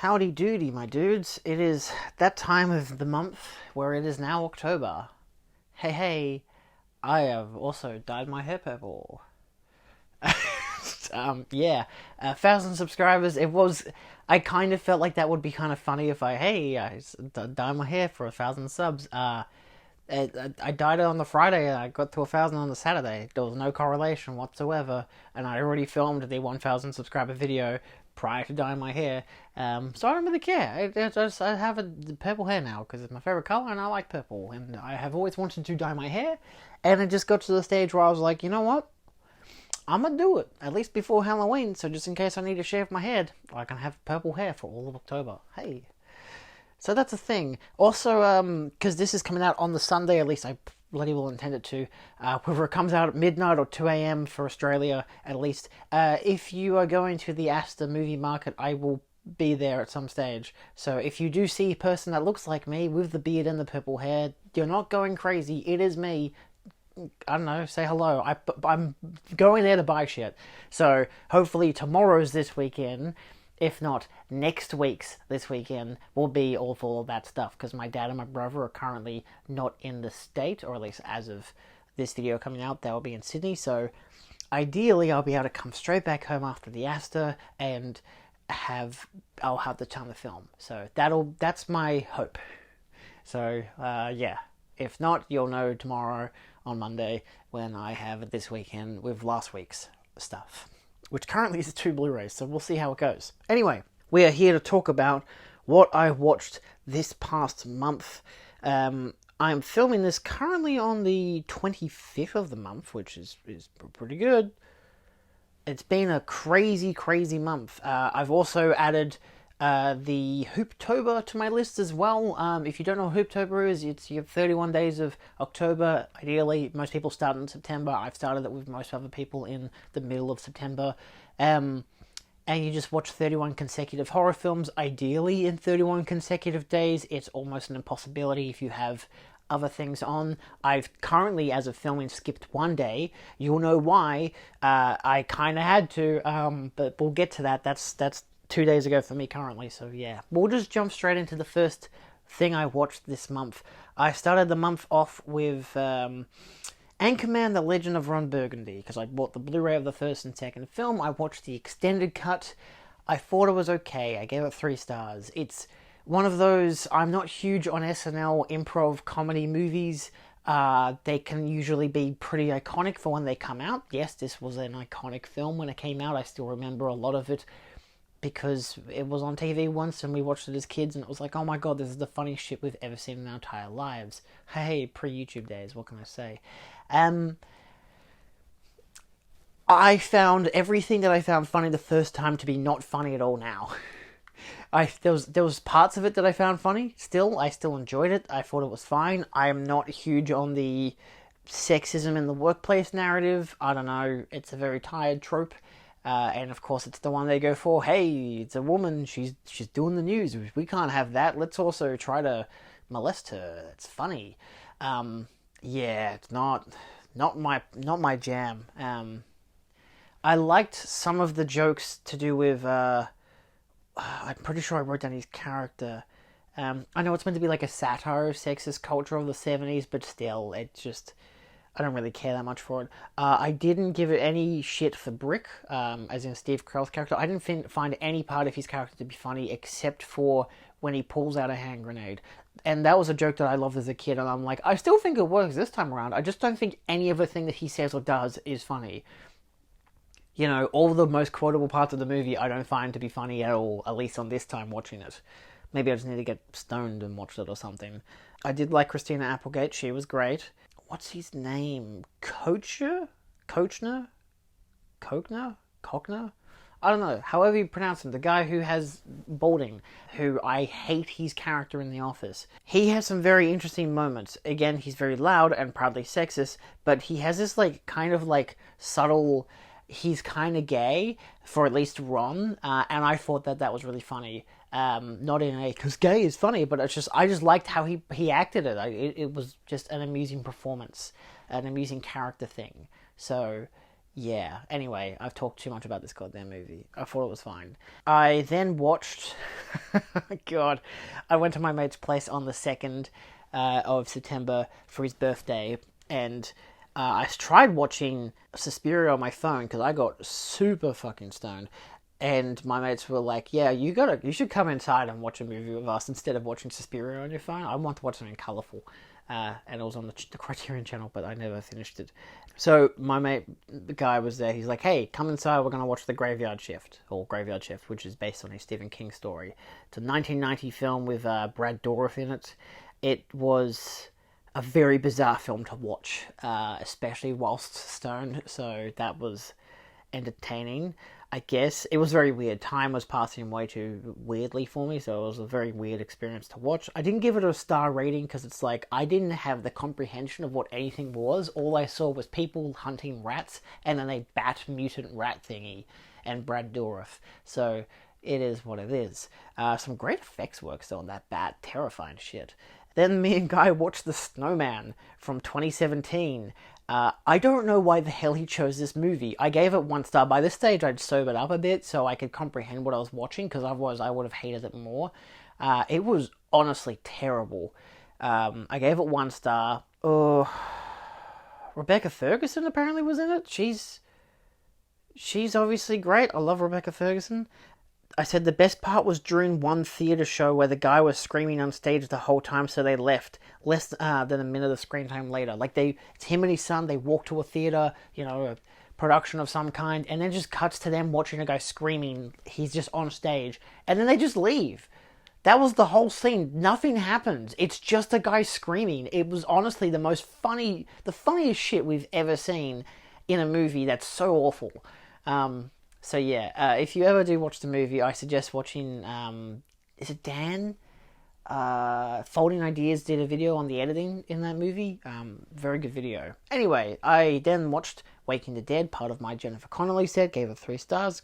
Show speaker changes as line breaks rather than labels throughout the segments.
Howdy doody, my dudes. It is that time of the month where it is now October. Hey, hey, I have also dyed my hair purple. Yeah, 1,000 subscribers. I kind of felt like that would be kind of funny if I dye my hair for 1,000 subs. I dyed it on the Friday and I got to 1,000 on the Saturday. There was no correlation whatsoever, and I already filmed the 1,000 subscriber video prior to dyeing my hair. So I don't really care. I have purple hair now because it's my favorite color and I like purple. And I have always wanted to dye my hair, and it just got to the stage where I was like, you know what? I'm gonna do it at least before Halloween. So just in case I need to shave my head, I can have purple hair for all of October. Hey. So that's a thing. Also, because this is coming out on the Sunday, at least I bloody well intend it to, whether it comes out at midnight or 2 a.m. for Australia, at least, if you are going to the Astor movie market, I will be there at some stage. So if you do see a person that looks like me with the beard and the purple hair, you're not going crazy. It is me. I don't know, say hello. I'm going there to buy shit. So hopefully tomorrow's this weekend. If not, next week's this weekend will be all full of that stuff, because my dad and my brother are currently not in the state, or at least as of this video coming out, they'll be in Sydney, so ideally I'll be able to come straight back home after the Astor, and I'll have the time to film. So that's my hope. So, yeah. If not, you'll know tomorrow on Monday when I have it this weekend with last week's stuff, which currently is 2 Blu-rays, so we'll see how it goes. Anyway, we are here to talk about what I watched this past month. I'm filming this currently on the 25th of the month, which is pretty good. It's been a crazy, crazy month. I've also added the Hooptober to my list as well. If you don't know what Hooptober is, you have 31 days of October. Ideally, most people start in September. I've started it with most other people in the middle of September. And you just watch 31 consecutive horror films, ideally in 31 consecutive days. It's almost an impossibility if you have other things on. I've currently, as of filming, skipped one day. You'll know why. I kind of had to, but we'll get to that. That's 2 days ago for me currently, so yeah. We'll just jump straight into the first thing I watched this month. I started the month off with Anchorman: The Legend of Ron Burgundy, because I bought the Blu-ray of the first and second film. I watched the extended cut. I thought it was okay. I gave it 3 stars. It's one of those, I'm not huge on SNL improv comedy movies. They can usually be pretty iconic for when they come out. Yes, this was an iconic film when it came out. I still remember a lot of it, because it was on TV once and we watched it as kids and it was like, oh my god, this is the funniest shit we've ever seen in our entire lives. Hey, pre-YouTube days, what can I say? I found everything that I found funny the first time to be not funny at all now. There was parts of it that I found funny. I still enjoyed it. I thought it was fine. I am not huge on the sexism in the workplace narrative. I don't know, it's a very tired trope. And of course it's the one they go for, hey, it's a woman, she's doing the news, we can't have that, let's also try to molest her, it's funny. Yeah, it's not my jam. I liked some of the jokes to do with, I'm pretty sure I wrote down his character. I know it's meant to be like a satire of sexist culture of the 70s, but still, it's just, I don't really care that much for it. I didn't give it any shit for Brick, as in Steve Carell's character. I didn't find any part of his character to be funny, except for when he pulls out a hand grenade. And that was a joke that I loved as a kid, and I'm like, I still think it works this time around. I just don't think any of the thing that he says or does is funny. You know, all the most quotable parts of the movie I don't find to be funny at all, at least on this time watching it. Maybe I just need to get stoned and watch it or something. I did like Christina Applegate, she was great. What's his name? Kochner? Kochner? I don't know. However you pronounce him. The guy who has balding, who I hate his character in The Office. He has some very interesting moments. Again, he's very loud and proudly sexist, but he has this kind of subtle, he's kind of gay, for at least Ron, and I thought that was really funny. Not in a, because gay is funny, but I just liked how he acted it. It was just an amusing performance, an amusing character thing. So Yeah, anyway, I've talked too much about this goddamn movie. I thought it was fine. I then watched. God. I went to my mate's place on the 2nd of September for his birthday, and I tried watching Suspiria on my phone because I got super fucking stoned. And my mates were like, "Yeah, you should come inside and watch a movie with us instead of watching Suspiria on your phone. I want to watch something colourful." And it was on the Criterion channel, but I never finished it. So my mate, the guy was there. He's like, "Hey, come inside. We're gonna watch The Graveyard Shift," which is based on a Stephen King story. It's a 1990 film with Brad Dourif in it. It was a very bizarre film to watch, especially whilst stoned. So that was entertaining, I guess. It was very weird. Time was passing way too weirdly for me, so it was a very weird experience to watch. I didn't give it a star rating because it's like I didn't have the comprehension of what anything was. All I saw was people hunting rats and then a bat mutant rat thingy and Brad Dourif. So it is what it is. Some great effects work still on that bat. Terrifying shit. Then me and Guy watched The Snowman from 2017. I don't know why the hell he chose this movie. I gave it 1 star. By this stage, I'd sobered up a bit so I could comprehend what I was watching, because otherwise I would have hated it more. It was honestly terrible. I gave it 1 star. Oh, Rebecca Ferguson apparently was in it. She's obviously great. I love Rebecca Ferguson. I said the best part was during one theatre show where the guy was screaming on stage the whole time, so they left less than a minute of screen time later. Like, it's him and his son, they walk to a theatre, a production of some kind, and then just cuts to them watching a guy screaming. He's just on stage, and then they just leave. That was the whole scene. Nothing happens. It's just a guy screaming. It was honestly the funniest shit we've ever seen in a movie that's so awful. So yeah, if you ever do watch the movie, I suggest watching, is it Dan? Folding Ideas did a video on the editing in that movie. Very good video. Anyway, I then watched Waking the Dead, part of my Jennifer Connelly set, gave it 3 stars.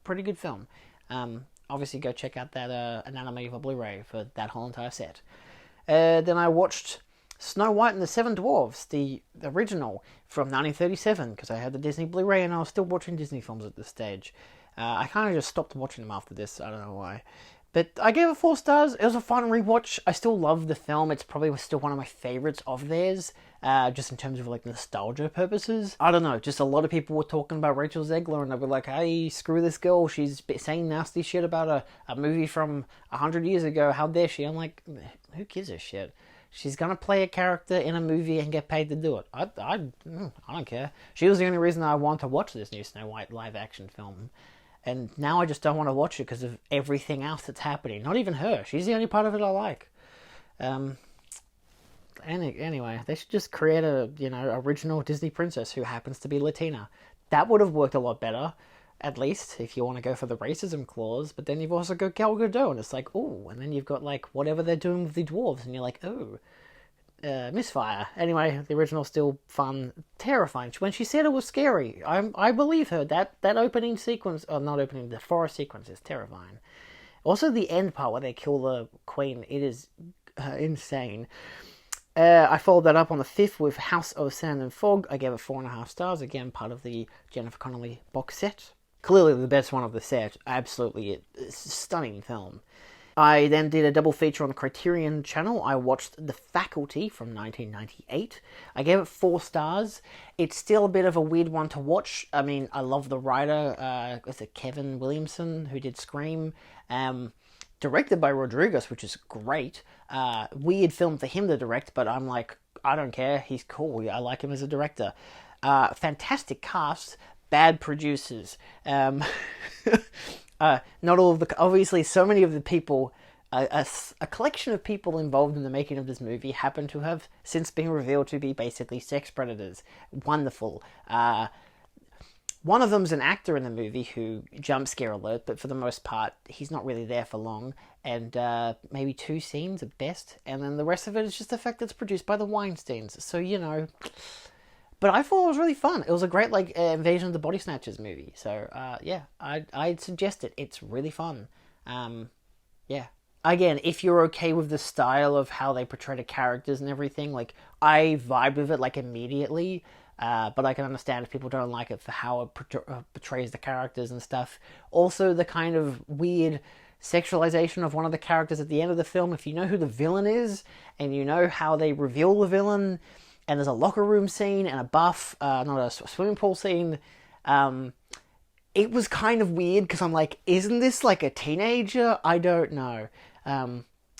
Pretty good film. Obviously go check out that Anatomy of a Blu-ray for that whole entire set. Then I watched Snow White and the Seven Dwarfs, the original from 1937, because I had the Disney Blu-ray and I was still watching Disney films at this stage. I kind of just stopped watching them after this. I don't know why. But I gave it 4 stars. It was a fun rewatch. I still love the film. It's probably still one of my favorites of theirs, just in terms of like nostalgia purposes. I don't know. Just a lot of people were talking about Rachel Zegler, and they were like, "Hey, screw this girl. She's saying nasty shit about a movie from 100 years ago. How dare she?" I'm like, who gives a shit? She's gonna play a character in a movie and get paid to do it. I don't care. She was the only reason I wanted to watch this new Snow White live action film. And now I just don't want to watch it because of everything else that's happening. Not even her. She's the only part of it I like. Anyway, they should just create a original Disney princess who happens to be Latina. That would have worked a lot better, at least, if you want to go for the racism clause. But then you've also got Gal Gadot, and it's like, oh, and then you've got like whatever they're doing with the dwarves, and you're like, oh. Misfire. Anyway, the original's still fun, terrifying. When she said it was scary, I believe her. That opening sequence, or not opening, the forest sequence is terrifying. Also, the end part where they kill the queen, it is insane. I followed that up on the 5th with House of Sand and Fog. I gave it 4.5 stars. Again, part of the Jennifer Connelly box set. Clearly the best one of the set. Absolutely, it's a stunning film. I then did a double feature on the Criterion channel. I watched The Faculty from 1998. I gave it 4 stars. It's still a bit of a weird one to watch. I mean, I love the writer, was it Kevin Williamson, who did Scream. Directed by Rodriguez, which is great. Weird film for him to direct, but I'm like, I don't care. He's cool. I like him as a director. Fantastic cast, bad producers. Not all of the... Obviously, so many of the people... A collection of people involved in the making of this movie happen to have since been revealed to be basically sex predators. Wonderful. One of them's an actor in the movie who, jump scare alert, but for the most part, he's not really there for long. And maybe 2 scenes at best. And then the rest of it is just the fact that it's produced by the Weinsteins. So, But I thought it was really fun. It was a great, Invasion of the Body Snatchers movie. So, yeah, I'd suggest it. It's really fun. Yeah. Again, if you're okay with the style of how they portray the characters and everything, I vibed with it, immediately. But I can understand if people don't like it for how it portrays the characters and stuff. Also, the kind of weird sexualization of one of the characters at the end of the film. If you know who the villain is, and you know how they reveal the villain, and there's a locker room scene and a not a swimming pool scene, it was kind of weird because I'm like, isn't this like a teenager? I don't know.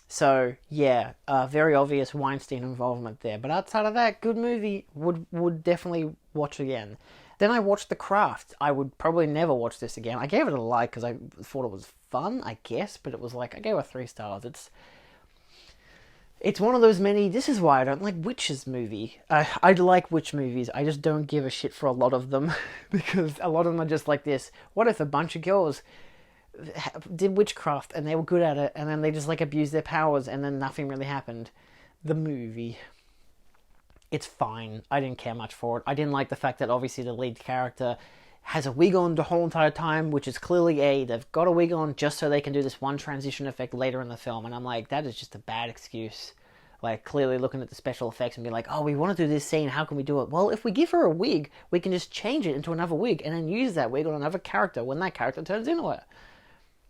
So yeah, very obvious Weinstein involvement there. But outside of that, good movie. Would definitely watch again. Then I watched The Craft. I would probably never watch this again. I gave it a like because I thought it was fun, I guess. But it was like, I gave it 3 stars. It's one of those many. This is why I don't like witches movie. I like witch movies. I just don't give a shit for a lot of them because a lot of them are just like this. What if a bunch of girls did witchcraft and they were good at it, and then they just like abused their powers, and then nothing really happened? The movie, it's fine. I didn't care much for it. I didn't like the fact that obviously the lead character has a wig on the whole entire time, which is clearly they've got a wig on just so they can do this one transition effect later in the film, and I'm like, that is just a bad excuse. Like, clearly looking at the special effects and being like, oh, we want to do this scene, how can we do it? Well, if we give her a wig, we can just change it into another wig and then use that wig on another character when that character turns into her.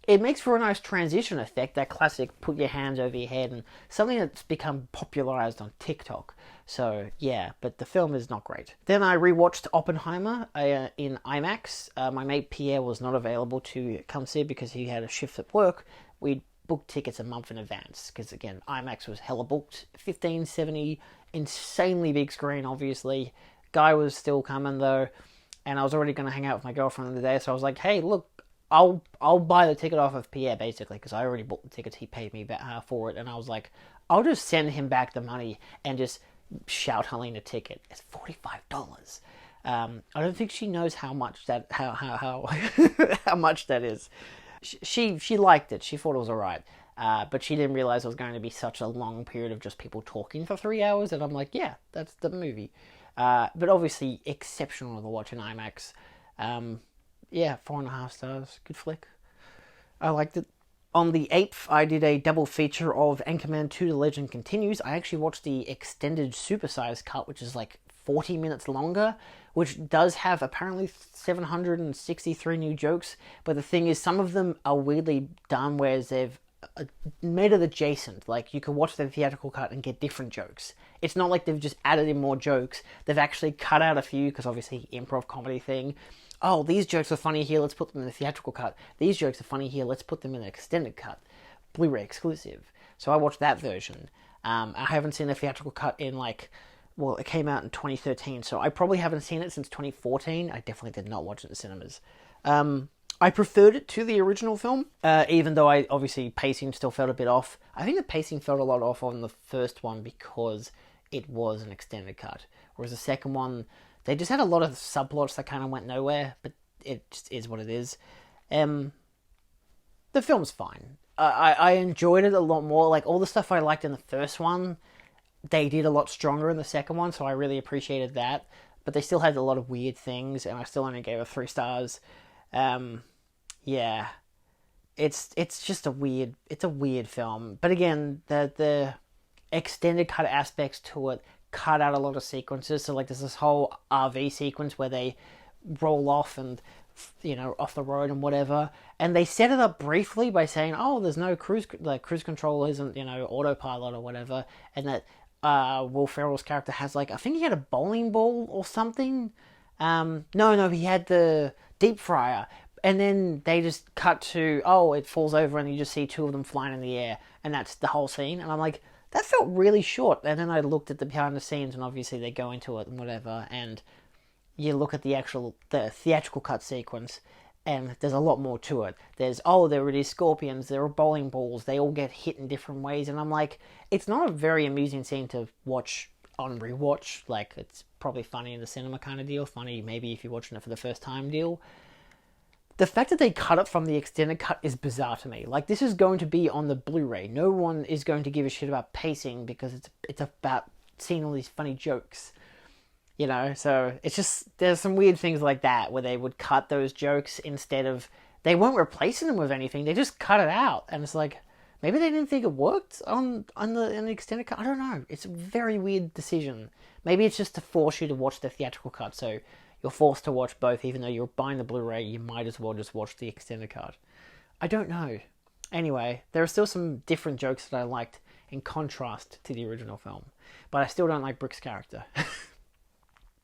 It makes for a nice transition effect, that classic put your hands over your head, and something that's become popularized on TikTok. So, yeah, but the film is not great. Then I rewatched Oppenheimer in IMAX. My mate Pierre was not available to come see because he had a shift at work. We booked tickets a month in advance because, again, IMAX was hella booked. 1570, insanely big screen, obviously. Guy was still coming, though, and I was already going to hang out with my girlfriend the other day, so I was like, hey, look, I'll buy the ticket off of Pierre, basically, because I already bought the tickets. He paid me for it, and I was like, I'll just send him back the money and just shout Helene a ticket. It's $45. I don't think she knows how much that how much that is. She liked it. She thought it was alright, but she didn't realize it was going to be such a long period of just people talking for 3 hours. And I'm like, yeah, that's the movie. But obviously exceptional to watch in IMAX. Yeah, 4.5 stars. Good flick. I liked it. On the 8th, I did a double feature of Anchorman 2: The Legend Continues. I actually watched the extended supersized cut, which is like 40 minutes longer, which does have apparently 763 new jokes. But the thing is, some of them are weirdly done where they've made it adjacent. Like, you can watch the theatrical cut and get different jokes. It's not like they've just added in more jokes. They've actually cut out a few, because obviously improv comedy thing. Oh, these jokes are funny here, let's put them in the theatrical cut. These jokes are funny here, let's put them in the extended cut. Blu-ray exclusive. So I watched that version. I haven't seen the theatrical cut in it came out in 2013, so I probably haven't seen it since 2014. I definitely did not watch it in cinemas. I preferred it to the original film, even though obviously pacing still felt a bit off. I think the pacing felt a lot off on the first one because it was an extended cut. Whereas the second one, they just had a lot of subplots that kind of went nowhere, but it just is what it is. The film's fine. I enjoyed it a lot more. Like, all the stuff I liked in the first one, they did a lot stronger in the second one, so I really appreciated that. But they still had a lot of weird things, and I still only gave it 3 stars. Yeah. It's just a weird film. But again, the extended cut aspects to it cut out a lot of sequences. So, like, there's this whole RV sequence where they roll off and, off the road and whatever. And they set it up briefly by saying, oh, there's no cruise control isn't, autopilot or whatever. And that Will Ferrell's character has, I think he had a bowling ball or something. No, he had the deep fryer. And then they just cut to, it falls over and you just see 2 of them flying in the air. And that's the whole scene. And I'm like, that felt really short. And then I looked at the behind the scenes, and obviously they go into it and whatever, and you look at the theatrical cut sequence, and there's a lot more to it. There are these scorpions, there are bowling balls, they all get hit in different ways, and I'm like, it's not a very amusing scene to watch on rewatch. Like, it's probably funny in the cinema kind of deal, funny maybe if you're watching it for the first time deal. The fact that they cut it from the extended cut is bizarre to me. Like, this is going to be on the Blu-ray. No one is going to give a shit about pacing because it's about seeing all these funny jokes. So it's just, there's some weird things like that where they would cut those jokes instead of, they weren't replacing them with anything. They just cut it out. And it's like, Maybe they didn't think it worked on the extended cut. I don't know. It's a very weird decision. Maybe it's just to force you to watch the theatrical cut, so you're forced to watch both, even though you're buying the Blu-ray. You might as well just watch the extended cut. I don't know. Anyway, there are still some different jokes that I liked in contrast to the original film, but I still don't like Brick's character.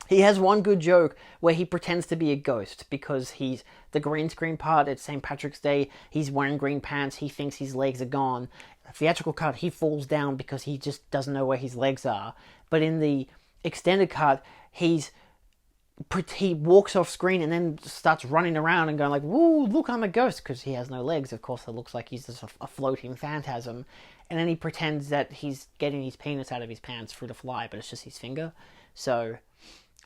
He has one good joke where he pretends to be a ghost because he's the green screen part at St. Patrick's Day. He's wearing green pants. He thinks his legs are gone. The theatrical cut, he falls down because he just doesn't know where his legs are. But in the extended cut, he walks off screen and then starts running around and going like, "Woo, look, I'm a ghost," because he has no legs. Of course, it looks like he's just a floating phantasm. And then he pretends that he's getting his penis out of his pants through the fly, but it's just his finger. So,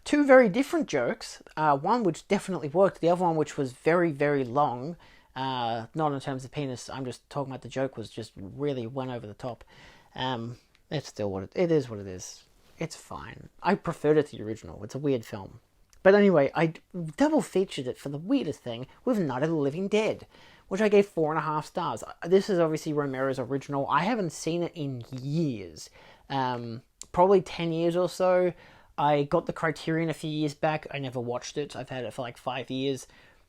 two very different jokes. One which definitely worked. The other one which was very, very long. Not in terms of penis. I'm just talking about the joke was just really went over the top. It's still what it is. What it is. It's fine. I preferred it to the original. It's a weird film. But anyway, I double featured it for the weirdest thing with Night of the Living Dead, which I gave 4.5 stars. This is obviously Romero's original. I haven't seen it in years. Probably 10 years or so. I got the Criterion a few years back. I never watched it. I've had it for like 5 years.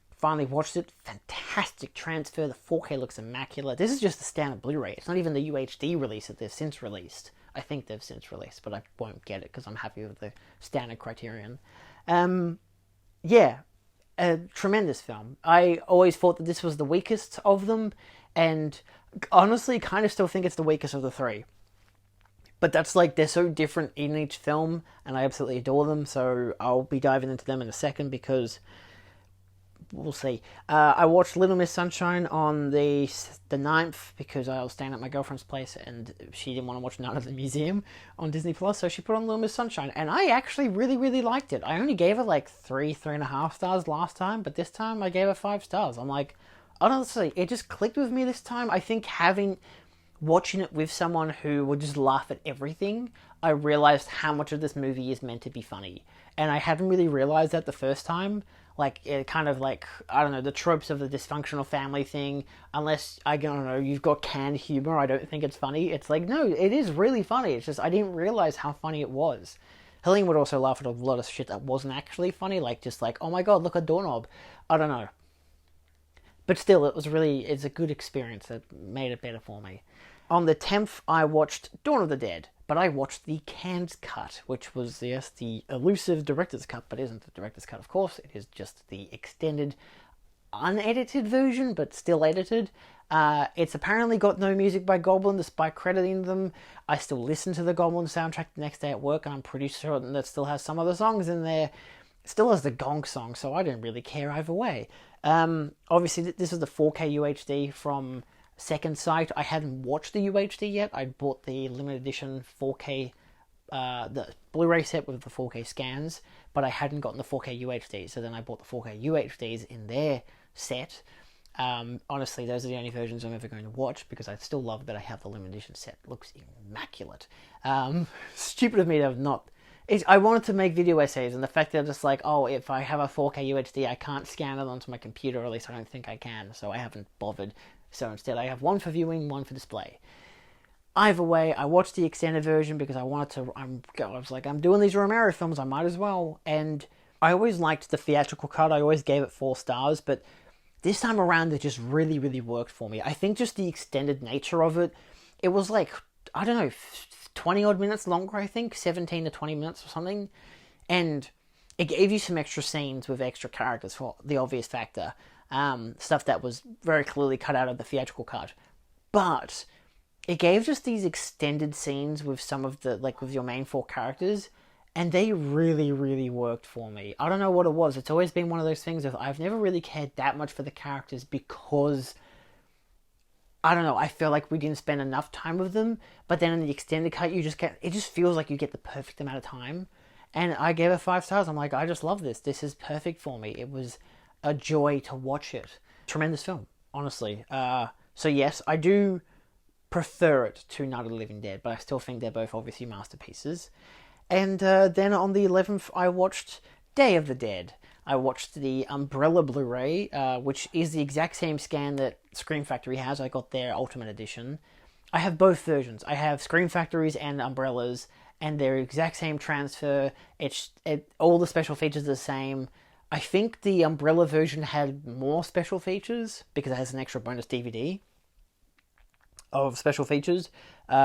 Finally watched it. Fantastic transfer. The 4K looks immaculate. This is just the standard Blu-ray. It's not even the UHD release that they've since released. I think they've since released, but I won't get it because I'm happy with the standard Criterion. A tremendous film. I always thought that this was the weakest of them, and honestly kind of still think it's the weakest of the three. But that's like, they're so different in each film, and I absolutely adore them, so I'll be diving into them in a second, because we'll see. I watched Little Miss Sunshine on the 9th, because I was staying at my girlfriend's place, and she didn't want to watch Night of the Museum on Disney+, so she put on Little Miss Sunshine, and I actually really, really liked it. I only gave it like 3.5 stars last time, but this time I gave it 5 stars. I'm like, honestly, it just clicked with me this time. I think watching it with someone who would just laugh at everything, I realized how much of this movie is meant to be funny. And I hadn't really realized that the first time. Like, it kind of like, I don't know, the tropes of the dysfunctional family thing, unless, I don't know, you've got canned humor, I don't think it's funny. It's like, no, it is really funny. It's just, I didn't realize how funny it was. Helene would also laugh at a lot of shit that wasn't actually funny, like, just like, oh my god, look, a doorknob. I don't know. But still, it's a good experience that made it better for me. On the 10th, I watched Dawn of the Dead, but I watched the canned cut, which was, yes, the elusive director's cut, but isn't the director's cut, of course. It is just the extended, unedited version, but still edited. It's apparently got no music by Goblin, despite crediting them. I still listen to the Goblin soundtrack the next day at work, and I'm pretty certain that still has some other songs in there. It still has the Gonk song, so I don't really care either way. Obviously, this is the 4K UHD from Second Sight. I hadn't watched the UHD yet. I bought the limited edition 4K, the Blu-ray set with the 4K scans, but I hadn't gotten the 4K UHD, so then I bought the 4K UHDs in their set. Honestly, those are the only versions I'm ever going to watch, because I still love that I have the limited edition set. It looks immaculate. Stupid of me to have not... I wanted to make video essays, and the fact that it's like, oh, if I have a 4K UHD, I can't scan it onto my computer, or at least I don't think I can, so I haven't bothered. So instead, I have one for viewing, one for display. Either way, I watched the extended version because I wanted to. I was like, I'm doing these Romero films, I might as well. And I always liked the theatrical cut. I always gave it 4 stars, but this time around, it just really, really worked for me. I think just the extended nature of it. It was like, I don't know, 20 odd minutes longer. I think 17 to 20 minutes or something, and it gave you some extra scenes with extra characters for the obvious factor. Stuff that was very clearly cut out of the theatrical cut. But it gave just these extended scenes with some of the, like, with your main 4 characters, and they really, really worked for me. I don't know what it was. It's always been one of those things of, I've never really cared that much for the characters because, I don't know, I feel like we didn't spend enough time with them, but then in the extended cut, it just feels like you get the perfect amount of time. And I gave it 5 stars. I'm like, I just love this. This is perfect for me. It was a joy to watch it. Tremendous film, honestly. So yes, I do prefer it to Night of the Living Dead, but I still think they're both obviously masterpieces. And then on the 11th, I watched Day of the Dead. I watched the Umbrella Blu-ray, which is the exact same scan that Scream Factory has. I got their Ultimate Edition. I have both versions. I have Scream Factories and Umbrellas, and they're exact same transfer. All the special features are the same. I think the Umbrella version had more special features because it has an extra bonus DVD of special features,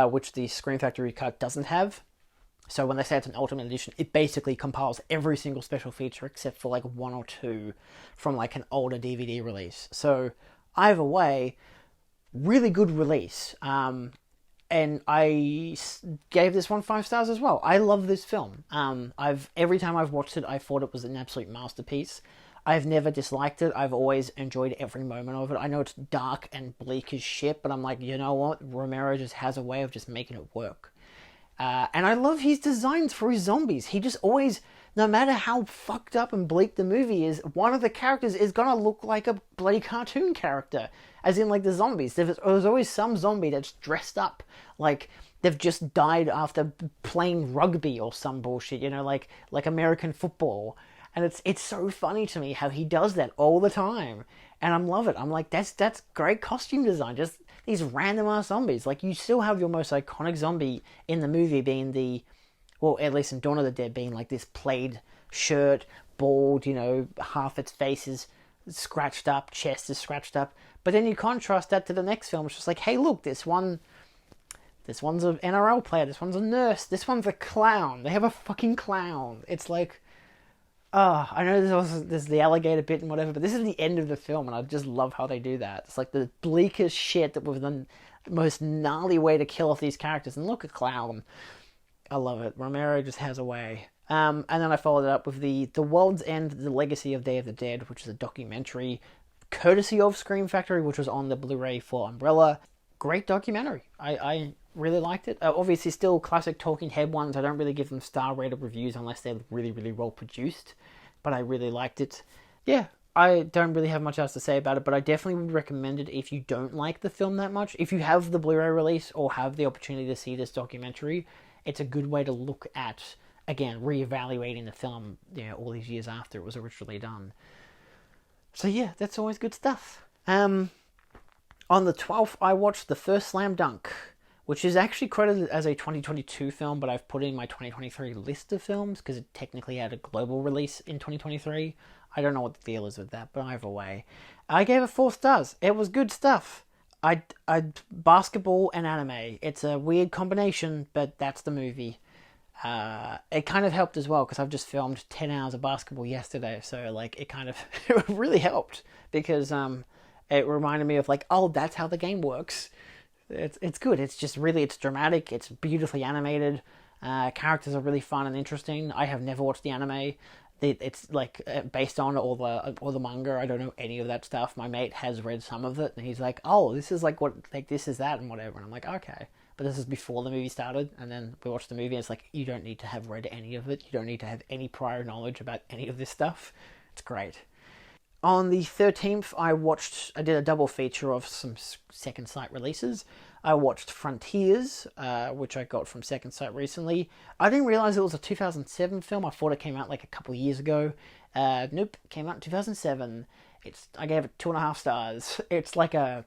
which the Scream Factory cut doesn't have. So when they say it's an Ultimate Edition, it basically compiles every single special feature except for like one or two from like an older DVD release. So either way, really good release. And I gave this one 5 stars as well. I love this film. Every time I've watched it, I thought it was an absolute masterpiece. I've never disliked it. I've always enjoyed every moment of it. I know it's dark and bleak as shit, but I'm like, you know what? Romero just has a way of just making it work. And I love his designs for his zombies. He just always, no matter how fucked up and bleak the movie is, one of the characters is gonna look like a bloody cartoon character. As in, like, the zombies. There's always some zombie that's dressed up like they've just died after playing rugby or some bullshit, like American football. And it's so funny to me how he does that all the time. And I love it. I'm like, that's great costume design. Just these random ass zombies. Like, you still have your most iconic zombie in the movie being at least in Dawn of the Dead, being like this plaid shirt, bald, half its face is scratched up, chest is scratched up. But then you contrast that to the next film. It's just like, hey, look, this one's an NRL player, this one's a nurse, this one's a clown. They have a fucking clown. It's like, I know there's the alligator bit and whatever, but this is the end of the film, and I just love how they do that. It's like the bleakest shit that was the most gnarly way to kill off these characters. And look, a clown. I love it. Romero just has a way. And then I followed it up with the World's End, The Legacy of Day of the Dead, which is a documentary courtesy of Scream Factory, which was on the Blu-ray for Umbrella. Great documentary. I really liked it. Obviously, still classic talking head ones. I don't really give them star-rated reviews unless they're really, really well produced. But I really liked it. Yeah, I don't really have much else to say about it, but I definitely would recommend it if you don't like the film that much. If you have the Blu-ray release or have the opportunity to see this documentary, it's a good way to look at, again, reevaluating the film, all these years after it was originally done. So yeah, that's always good stuff. On the 12th, I watched the first Slam Dunk, which is actually credited as a 2022 film, but I've put in my 2023 list of films because it technically had a global release in 2023. I don't know what the deal is with that, but either way, I gave it 4 stars. It was good stuff. I basketball and anime. It's a weird combination, but that's the movie. It kind of helped as well because I've just filmed 10 hours of basketball yesterday, so like it kind of it really helped because it reminded me of like, oh, that's how the game works. It's good. It's just really, it's dramatic. It's beautifully animated. Characters are really fun and interesting. I have never watched the anime. It's like based on all the manga. I don't know any of that stuff. My mate has read some of it, and he's like, "Oh, this is like what, like this is that and whatever." And I'm like, "Okay," but this is before the movie started. And then we watched the movie, and it's like, you don't need to have read any of it. You don't need to have any prior knowledge about any of this stuff. It's great. On the 13th, I did a double feature of some Second Sight releases. I watched Frontiers, which I got from Second Sight recently. I didn't realize it was a 2007 film. I thought it came out like a couple of years ago. Nope, it came out in 2007. I gave it 2.5 stars. It's like a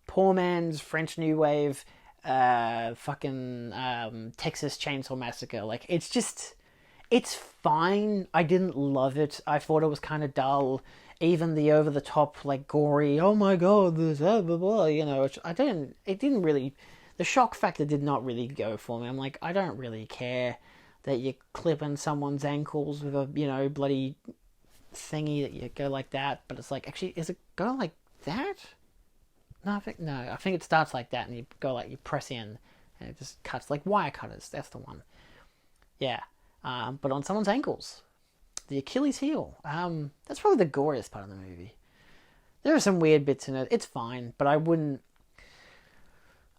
poor man's French New Wave, fucking Texas Chainsaw Massacre. Like, it's fine. I didn't love it. I thought it was kind of dull. Even the over-the-top, like, gory, oh my god, this, blah, blah, blah, the shock factor did not really go for me. I'm like, I don't really care that you're clipping someone's ankles with a, bloody thingy that you go like that, but it's like, actually, is it go like that? No, I think it starts like that, and you go like, you press in, and it just cuts, like wire cutters, that's the one. Yeah, but on someone's ankles. The Achilles heel. That's probably the goriest part of the movie. There are some weird bits in it. It's fine, but I don't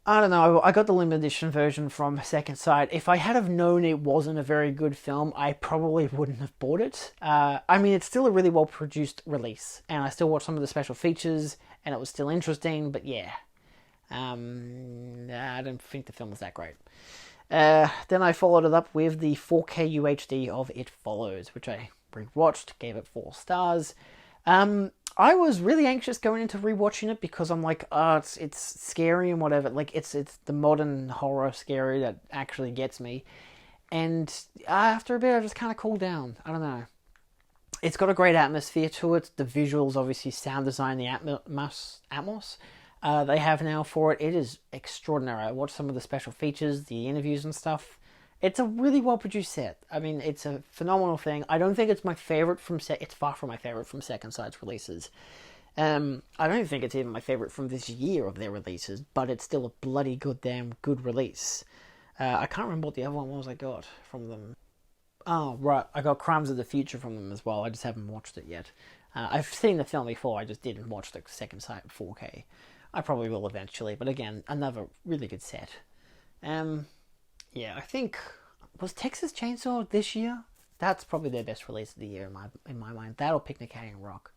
know. I got the limited edition version from Second Sight. If I had have known it wasn't a very good film, I probably wouldn't have bought it. I mean, it's still a really well-produced release, and I still watched some of the special features, and it was still interesting, but yeah. I don't think the film was that great. Then I followed it up with the 4K UHD of It Follows, which I rewatched, gave it 4 stars. I was really anxious going into rewatching it because I'm like, oh, it's scary and whatever. Like, it's the modern horror scary that actually gets me. And after a bit, I just kind of cooled down. I don't know. It's got a great atmosphere to it. The visuals, obviously, sound design, the atmos they have now for it. It is extraordinary. I watched some of the special features, the interviews and stuff. It's a really well-produced set. I mean, it's a phenomenal thing. I don't think it's my favourite from It's far from my favourite from Second Sight's releases. I don't think it's even my favourite from this year of their releases, but it's still a bloody goddamn good release. I can't remember what the other one was I got from them. Oh, right. I got Crimes of the Future from them as well. I just haven't watched it yet. I've seen the film before. I just didn't watch the Second Sight 4K. I probably will eventually, but again, another really good set. Yeah, I think... Was Texas Chainsaw this year? That's probably their best release of the year in my mind. That or Picnic at Hanging Rock.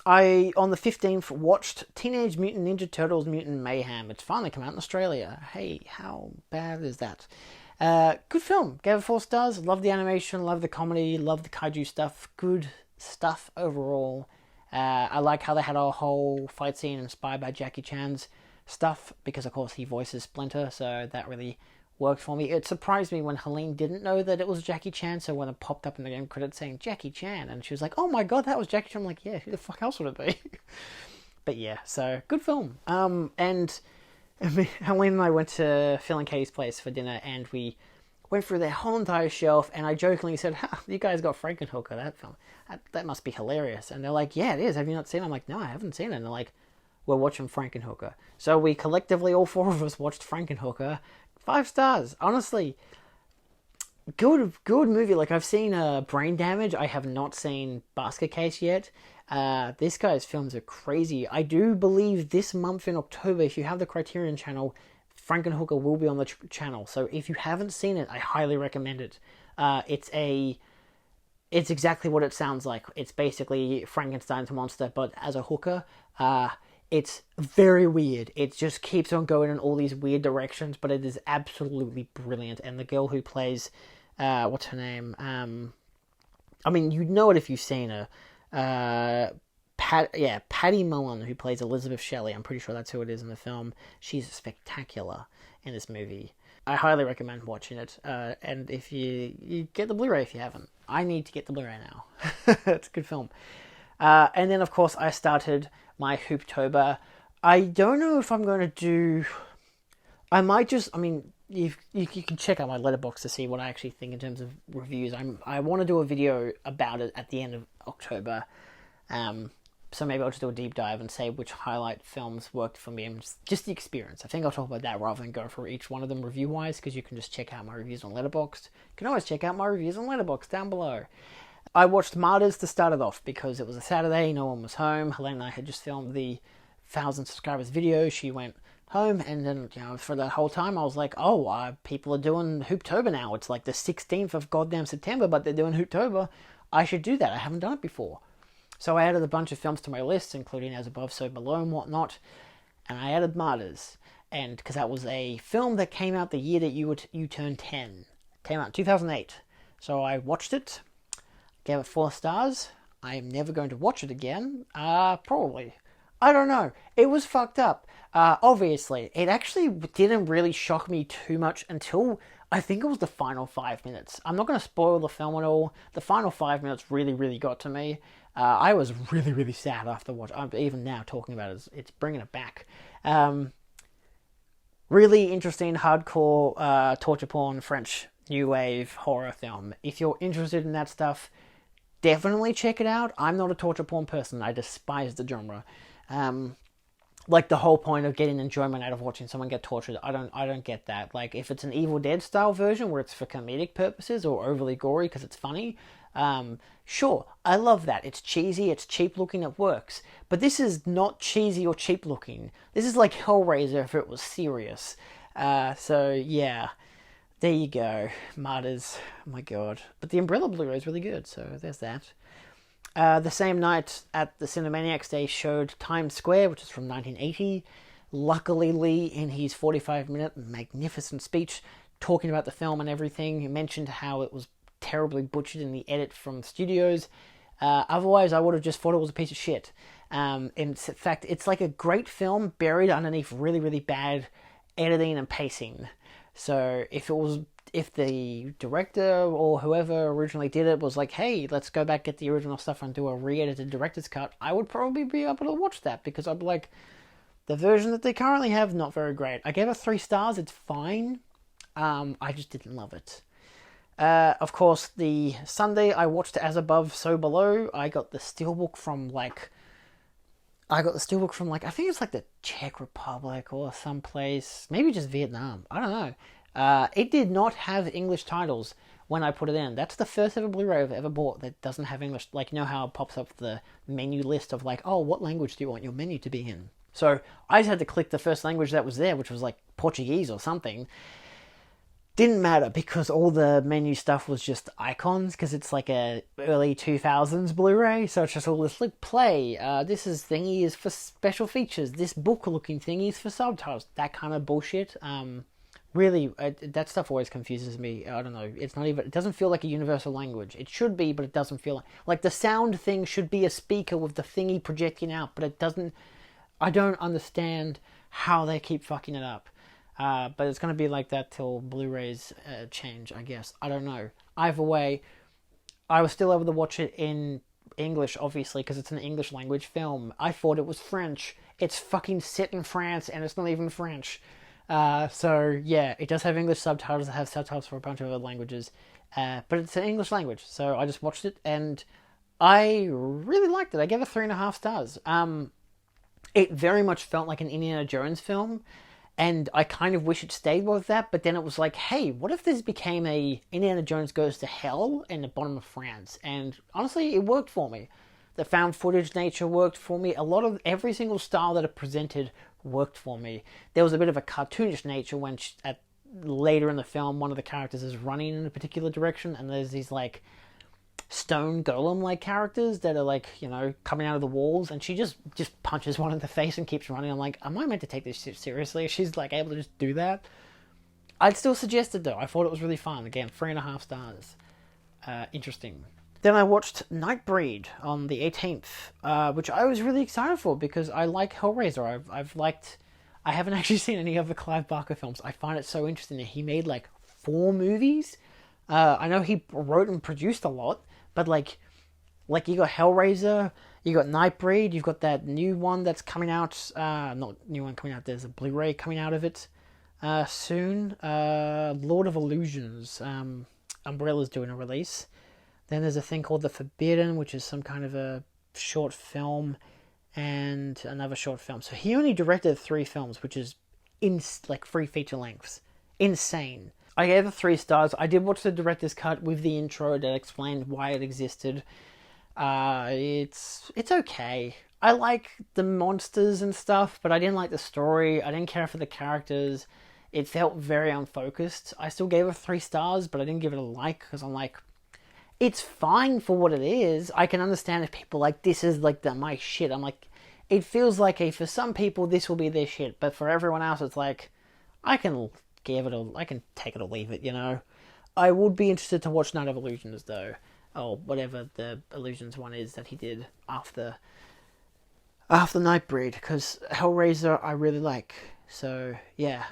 I, on the 15th, watched Teenage Mutant Ninja Turtles Mutant Mayhem. It's finally come out in Australia. Hey, how bad is that? Good film. Gave it 4 stars. Love the animation, love the comedy, love the kaiju stuff. Good stuff overall. I like how they had a whole fight scene inspired by Jackie Chan's stuff, because of course he voices Splinter, so that really worked for me. It surprised me when Helene didn't know that it was Jackie Chan, so when it popped up in the game credits saying Jackie Chan, and she was like, oh my god, that was Jackie Chan. I'm like, yeah, who the fuck else would it be? But yeah, so good film. And Helene and I went to Phil and Katie's place for dinner, and we went through their whole entire shelf, and I jokingly said, you guys got Frankenhooker, that film. That must be hilarious. And they're like, yeah, it is. Have you not seen it? I'm like, no, I haven't seen it. And they're like, we're watching Frankenhooker. So we collectively, all 4 of us, watched Frankenhooker. 5 stars. Honestly, good movie. Like, I've seen Brain Damage. I have not seen Basket Case yet. This guy's films are crazy. I do believe this month in October, if you have the Criterion channel, Frankenhooker will be on the channel. So if you haven't seen it, I highly recommend it. It's exactly what it sounds like. It's basically Frankenstein's monster, but as a hooker. It's very weird. It just keeps on going in all these weird directions, but it is absolutely brilliant. And the girl who plays, what's her name? I mean, you know it if you've seen her. Patty Mullen, who plays Elizabeth Shelley. I'm pretty sure that's who it is in the film. She's spectacular in this movie. I highly recommend watching it. And if you get the Blu-ray if you haven't. I need to get the Blu-ray now. It's a good film. And then, of course, I started my Hooptober. I don't know if I'm going to do... I might just... I mean, you can check out my letterbox to see what I actually think in terms of reviews. I want to do a video about it at the end of October. So maybe I'll just do a deep dive and say which highlight films worked for me and just the experience. I think I'll talk about that rather than go for each one of them review-wise, because you can just check out my reviews on Letterboxd. You can always check out my reviews on Letterboxd down below. I watched Martyrs to start it off because it was a Saturday, no one was home. Helene and I had just filmed the 1,000 subscribers video. She went home, and then, for that whole time I was like, people are doing Hooptober now. It's like the 16th of goddamn September, but they're doing Hooptober. I should do that. I haven't done it before. So I added a bunch of films to my list, including As Above, So Below and whatnot, and I added Martyrs, and because that was a film that came out the year that you turned 10. It came out in 2008. So I watched it, gave it 4 stars. I am never going to watch it again. Probably. I don't know. It was fucked up. Obviously, it actually didn't really shock me too much until I think it was the final 5 minutes. I'm not going to spoil the film at all. The final 5 minutes really, really got to me. I was really, really sad after watching. I'm even now talking about it. It's bringing it back. Really interesting, hardcore, torture porn, French new wave horror film. If you're interested in that stuff, definitely check it out. I'm not a torture porn person. I despise the genre. Like the whole point of getting enjoyment out of watching someone get tortured, I don't get that. Like, if it's an Evil Dead style version where it's for comedic purposes or overly gory because it's funny, sure, I love that. It's cheesy, it's cheap looking, it works. But this is not cheesy or cheap looking. This is like Hellraiser if it was serious. So yeah, there you go. Martyrs, oh my god. But the Umbrella Blu-ray is really good, so there's that. The same night at the Cinemaniacs, they showed Times Square, which is from 1980. Luckily, Lee, in his 45-minute magnificent speech, talking about the film and everything, he mentioned how it was terribly butchered in the edit from studios. Otherwise, I would have just thought it was a piece of shit. In fact, it's like a great film buried underneath really, really bad editing and pacing. So if the director or whoever originally did it was like, hey, let's go back, get the original stuff and do a re-edited director's cut, I would probably be able to watch that, because I'd be like, the version that they currently have, not very great. I gave it 3 stars, it's fine. I just didn't love it. Of course, the Sunday I watched As Above, So Below. I got the steelbook from I think it's like the Czech Republic or someplace, maybe just Vietnam. I don't know. It did not have English titles when I put it in. That's the first ever Blu-ray I've ever bought that doesn't have English. Like, you know how it pops up the menu list of like, oh, what language do you want your menu to be in? So I just had to click the first language that was there, which was like Portuguese or something. Didn't matter, because all the menu stuff was just icons, because it's like a early 2000s Blu-ray, so it's just all this, like, play, this is thingy is for special features, this book-looking thingy is for subtitles, that kind of bullshit. Really, that stuff always confuses me. I don't know, it's not even, it doesn't feel like a universal language. It should be, but it doesn't feel like the sound thing should be a speaker with the thingy projecting out, but it doesn't. I don't understand how they keep fucking it up. But it's going to be like that till Blu-rays change, I guess. I don't know. Either way, I was still able to watch it in English, obviously, because it's an English language film. I thought it was French. It's fucking set in France, and it's not even French. So, yeah, it does have English subtitles. It has subtitles for a bunch of other languages. But it's an English language, so I just watched it, and I really liked it. I gave it 3.5 stars. It very much felt like an Indiana Jones film, and I kind of wish it stayed with that, but then it was like, hey, what if this became a Indiana Jones Goes to Hell in the bottom of France? And honestly, it worked for me. The found footage nature worked for me. A lot of every single style that it presented worked for me. There was a bit of a cartoonish nature when later in the film, one of the characters is running in a particular direction, and there's these like stone golem-like characters that are like, you know, coming out of the walls, and she just punches one in the face and keeps running. I'm like, am I meant to take this shit seriously? She's like able to just do that? I'd still suggest it though. I thought it was really fun. Again, 3.5 stars. Interesting. Then I watched Nightbreed on the 18th, which I was really excited for because I like Hellraiser. I haven't actually seen any other Clive Barker films. I find it so interesting that he made like 4 movies. I know he wrote and produced a lot, but like you got Hellraiser, you got Nightbreed, you've got that new one that's coming out, not new one coming out, there's a Blu-ray coming out of it soon, Lord of Illusions, Umbrella's doing a release. Then there's a thing called The Forbidden, which is some kind of a short film, and another short film. So he only directed 3 films, which is like 3 feature lengths. Insane. I gave it 3 stars. I did watch the director's cut with the intro that explained why it existed. It's okay. I like the monsters and stuff, but I didn't like the story. I didn't care for the characters. It felt very unfocused. I still gave it 3 stars, but I didn't give it a like, because I'm like, it's fine for what it is. I can understand if people like, this is like my shit. I'm like, it feels like for some people this will be their shit, but for everyone else it's like, I can take it or leave it, you know. I would be interested to watch Night of Illusions though, or whatever the Illusions one is that he did after Nightbreed, because Hellraiser I really like. So yeah,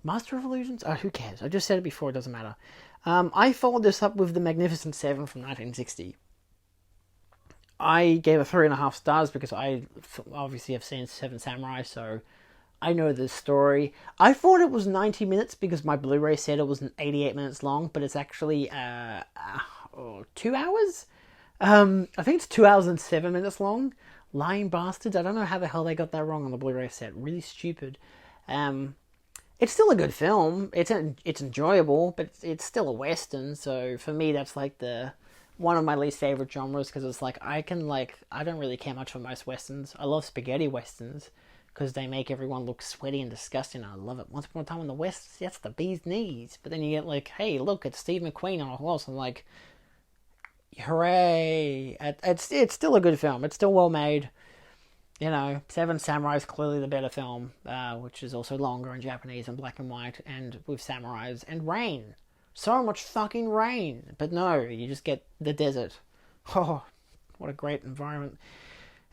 Master of Illusions. Oh, who cares? I just said it before. It doesn't matter. I followed this up with The Magnificent Seven from 1960. I gave it 3.5 stars because I obviously have seen Seven Samurai, so I know this story. I thought it was 90 minutes because my Blu-ray said it was 88 minutes long, but it's actually 2 hours? I think it's 2 hours and 7 minutes long. Lying bastards. I don't know how the hell they got that wrong on the Blu-ray set. Really stupid. It's still a good film. It's enjoyable, but it's still a Western, so for me that's like one of my least favorite genres, because it's like, I don't really care much for most Westerns. I love spaghetti Westerns, because they make everyone look sweaty and disgusting. I love it. Once upon a time in the West, that's the bee's knees. But then you get like, hey, look, it's Steve McQueen on a horse. I'm like, hooray. It's still a good film. It's still well made. You know, Seven Samurai is clearly the better film, which is also longer in Japanese and black and white, and with samurais and rain. So much fucking rain. But no, you just get the desert. Oh, what a great environment.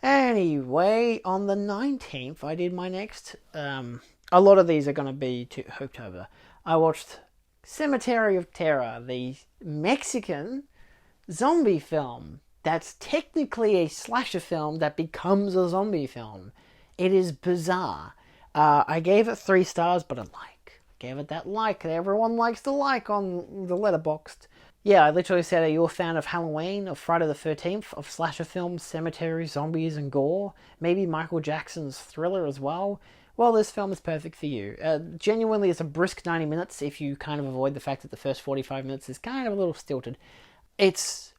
Anyway, on the 19th, I did my next. A lot of these are going to be to October. I watched Cemetery of Terror, the Mexican zombie film that's technically a slasher film that becomes a zombie film. It is bizarre. I gave it 3 stars, but a like. Gave it that like that everyone likes to like on the Letterboxd. Yeah, I literally said, are you a fan of Halloween, of Friday the 13th, of slasher films, cemetery, zombies, and gore? Maybe Michael Jackson's Thriller as well? Well, this film is perfect for you. Genuinely, it's a brisk 90 minutes if you kind of avoid the fact that the first 45 minutes is kind of a little stilted. It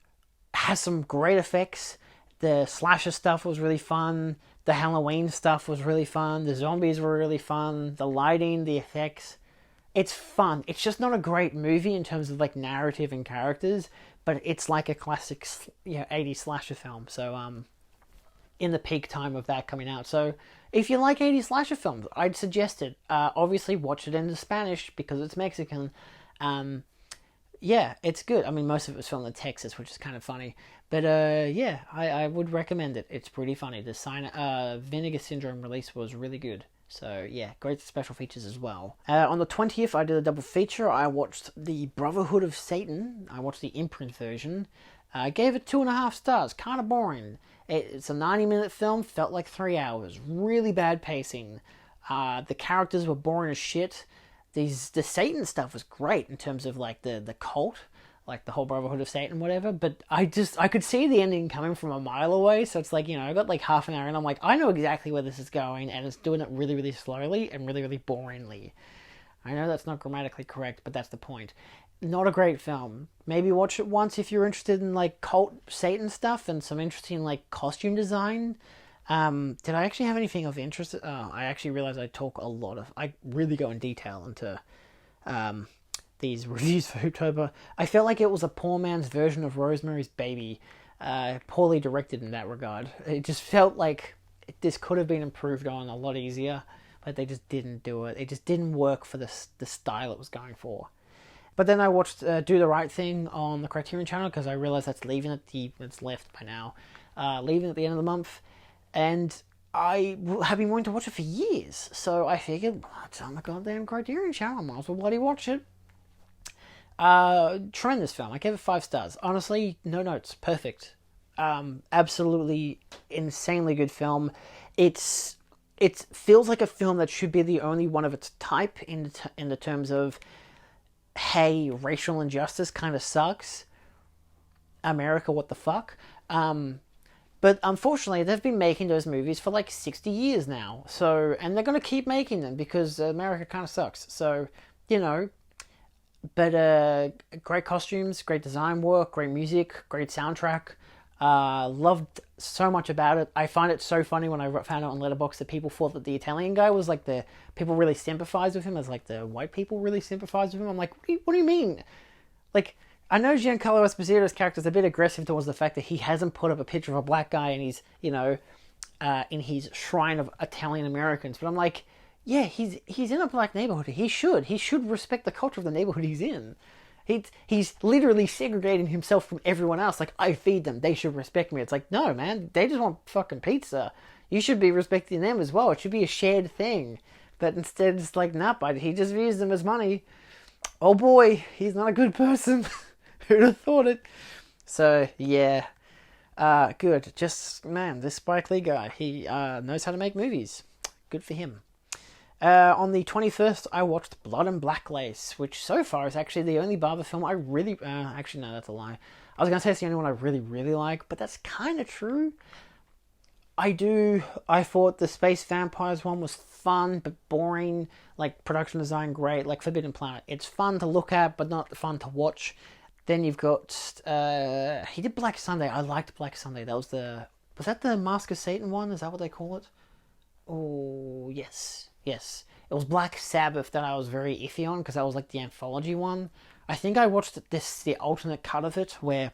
has some great effects. The slasher stuff was really fun. The Halloween stuff was really fun. The zombies were really fun. The lighting, the effects. It's fun. It's just not a great movie in terms of like narrative and characters, but it's like a classic, 80s slasher film. So, in the peak time of that coming out. So, if you like 80s slasher films, I'd suggest it. Obviously, watch it in Spanish because it's Mexican. Yeah, it's good. I mean, most of it was filmed in Texas, which is kind of funny. But yeah, I would recommend it. It's pretty funny. The Vinegar Syndrome release was really good. So yeah, great special features as well. On the 20th, I did a double feature. I watched the Brotherhood of Satan. I watched the imprint version. I gave it 2.5 stars. Kind of boring. It's a 90-minute film. Felt like 3 hours. Really bad pacing. The characters were boring as shit. The Satan stuff was great in terms of like the cult, like the whole Brotherhood of Satan, whatever. But I could see the ending coming from a mile away. So it's like, I got like half an hour and I'm like, I know exactly where this is going, and it's doing it really, really slowly and really, really boringly. I know that's not grammatically correct, but that's the point. Not a great film. Maybe watch it once if you're interested in like cult Satan stuff and some interesting like costume design. Did I actually have anything of interest? Oh, I actually realized I really go in detail into these reviews for October. I felt like it was a poor man's version of Rosemary's Baby, poorly directed in that regard. It just felt like this could have been improved on a lot easier, but they just didn't do it. It just didn't work for the style it was going for. But then I watched Do the Right Thing on the Criterion channel because I realized that's leaving it's left by now, leaving at the end of the month. And I have been wanting to watch it for years, so I figured, it's on the goddamn Criterion channel, I might as well bloody watch it. Tremendous film. I gave it 5 stars. Honestly, no notes. Perfect. Absolutely insanely good film. It feels like a film that should be the only one of its type in the terms of, hey, racial injustice kind of sucks. America, what the fuck? But unfortunately, they've been making those movies for like 60 years now. So, and they're going to keep making them because America kind of sucks. So, but great costumes, great design work, great music, great soundtrack. Loved so much about it. I find it so funny when I found out on Letterboxd that people thought that the Italian guy was like people really sympathize with him as like the white people really sympathize with him. I'm like, what do you mean? Like, I know Giancarlo Esposito's character is a bit aggressive towards the fact that he hasn't put up a picture of a black guy and he's, in his shrine of Italian Americans. But I'm like, yeah, he's in a black neighborhood. He should respect the culture of the neighborhood he's in. He's literally segregating himself from everyone else. Like, I feed them, they should respect me. It's like, no, man, they just want fucking pizza. You should be respecting them as well. It should be a shared thing. But instead, it's like, nah, but he just views them as money. Oh boy, he's not a good person. Who'd have thought it? So, yeah. Good. Just, man, this Spike Lee guy, he knows how to make movies. Good for him. On the 21st, I watched Blood and Black Lace, which so far is actually the only Barber film I really... actually, no, that's a lie. I was going to say it's the only one I really, really like, but that's kind of true. I thought the Space Vampires one was fun, but boring. Like, production design, great. Like, Forbidden Planet. It's fun to look at, but not fun to watch. Then you've got... he did Black Sunday. I liked Black Sunday. That was the... Was that the Mask of Satan one? Is that what they call it? Oh, yes. Yes. It was Black Sabbath that I was very iffy on, because that was like the anthology one. I think I watched the alternate cut of it, where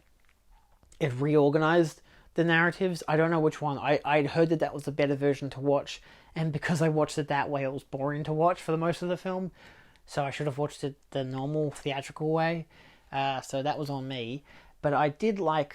it reorganized the narratives. I don't know which one. I'd heard that was the better version to watch, and because I watched it that way, it was boring to watch for the most of the film. so I should have watched it the normal theatrical way. So that was on me. But I did like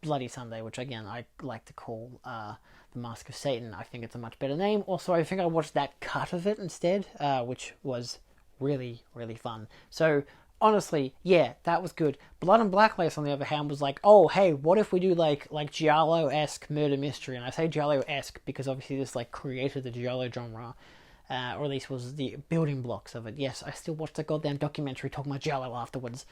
Bloody Sunday, which again I like to call The Mask of Satan. I think it's a much better name. Also, I think I watched that cut of it instead, which was really, really fun. So honestly, yeah, that was good. Blood and Blacklace, on the other hand, was like, oh, hey, what if we do like Giallo-esque murder mystery? And I say Giallo-esque because obviously this like created the Giallo genre, or at least was the building blocks of it. Yes, I still watched a goddamn documentary talking about Giallo afterwards.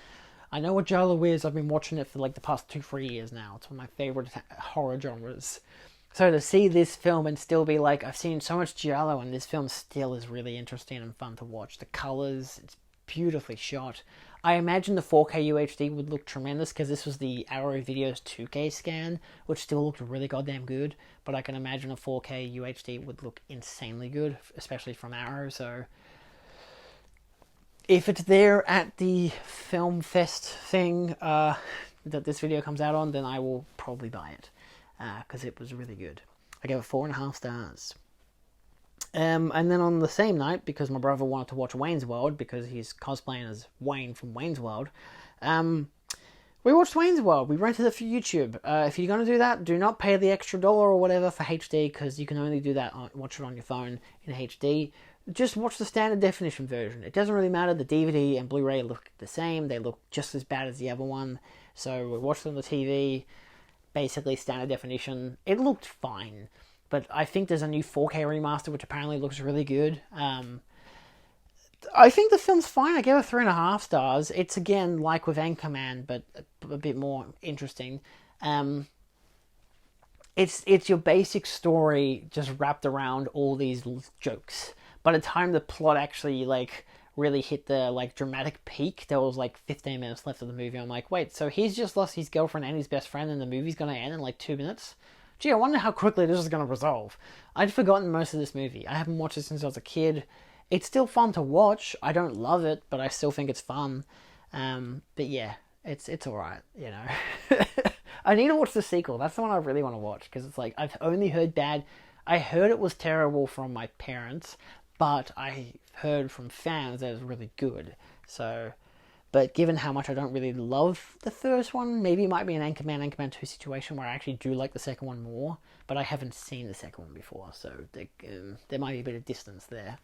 I know what Giallo is. I've been watching it for like the past 2-3 years now. It's one of my favorite horror genres. So to see this film and still be like, I've seen so much Giallo, and this film still is really interesting and fun to watch. The colors, it's beautifully shot. I imagine the 4K UHD would look tremendous because this was the Arrow Video's 2K scan, which still looked really goddamn good. But I can imagine a 4K UHD would look insanely good, especially from Arrow. So if it's there at the film fest thing that this video comes out on, then I will probably buy it because it was really good. I gave it 4.5 stars. And then on the same night, because my brother wanted to watch Wayne's World, because he's cosplaying as Wayne from Wayne's World, we watched Wayne's World. We rented it for YouTube. If you're going to do that, do not pay the extra $1 or whatever for HD, because you can only do that, watch it on your phone in HD. Just watch the standard definition version. It doesn't really matter. The DVD and Blu-ray look the same. They look just as bad as the other one. So we watched it on the TV, basically standard definition. It looked fine. But I think there's a new 4K remaster, which apparently looks really good. I think the film's fine. I gave it 3.5 stars. It's, again, like with Anchorman, but a bit more interesting. It's your basic story just wrapped around all these jokes. By the time the plot actually, like, really hit the, like, dramatic peak, there was, like, 15 minutes left of the movie. I'm like, wait, so he's just lost his girlfriend and his best friend, and the movie's gonna end in, like, 2 minutes? Gee, I wonder how quickly this is going to resolve. I'd forgotten most of this movie. I haven't watched it since I was a kid. It's still fun to watch. I don't love it, but I still think it's fun. But yeah, it's alright, you know. I need to watch the sequel. That's the one I really want to watch, because it's like, I've only heard bad. I heard it was terrible from my parents, but I heard from fans that it was really good. So, but given how much I don't really love the first one, maybe it might be an Anchorman 2 situation where I actually do like the second one more, but I haven't seen the second one before, so there might be a bit of distance there.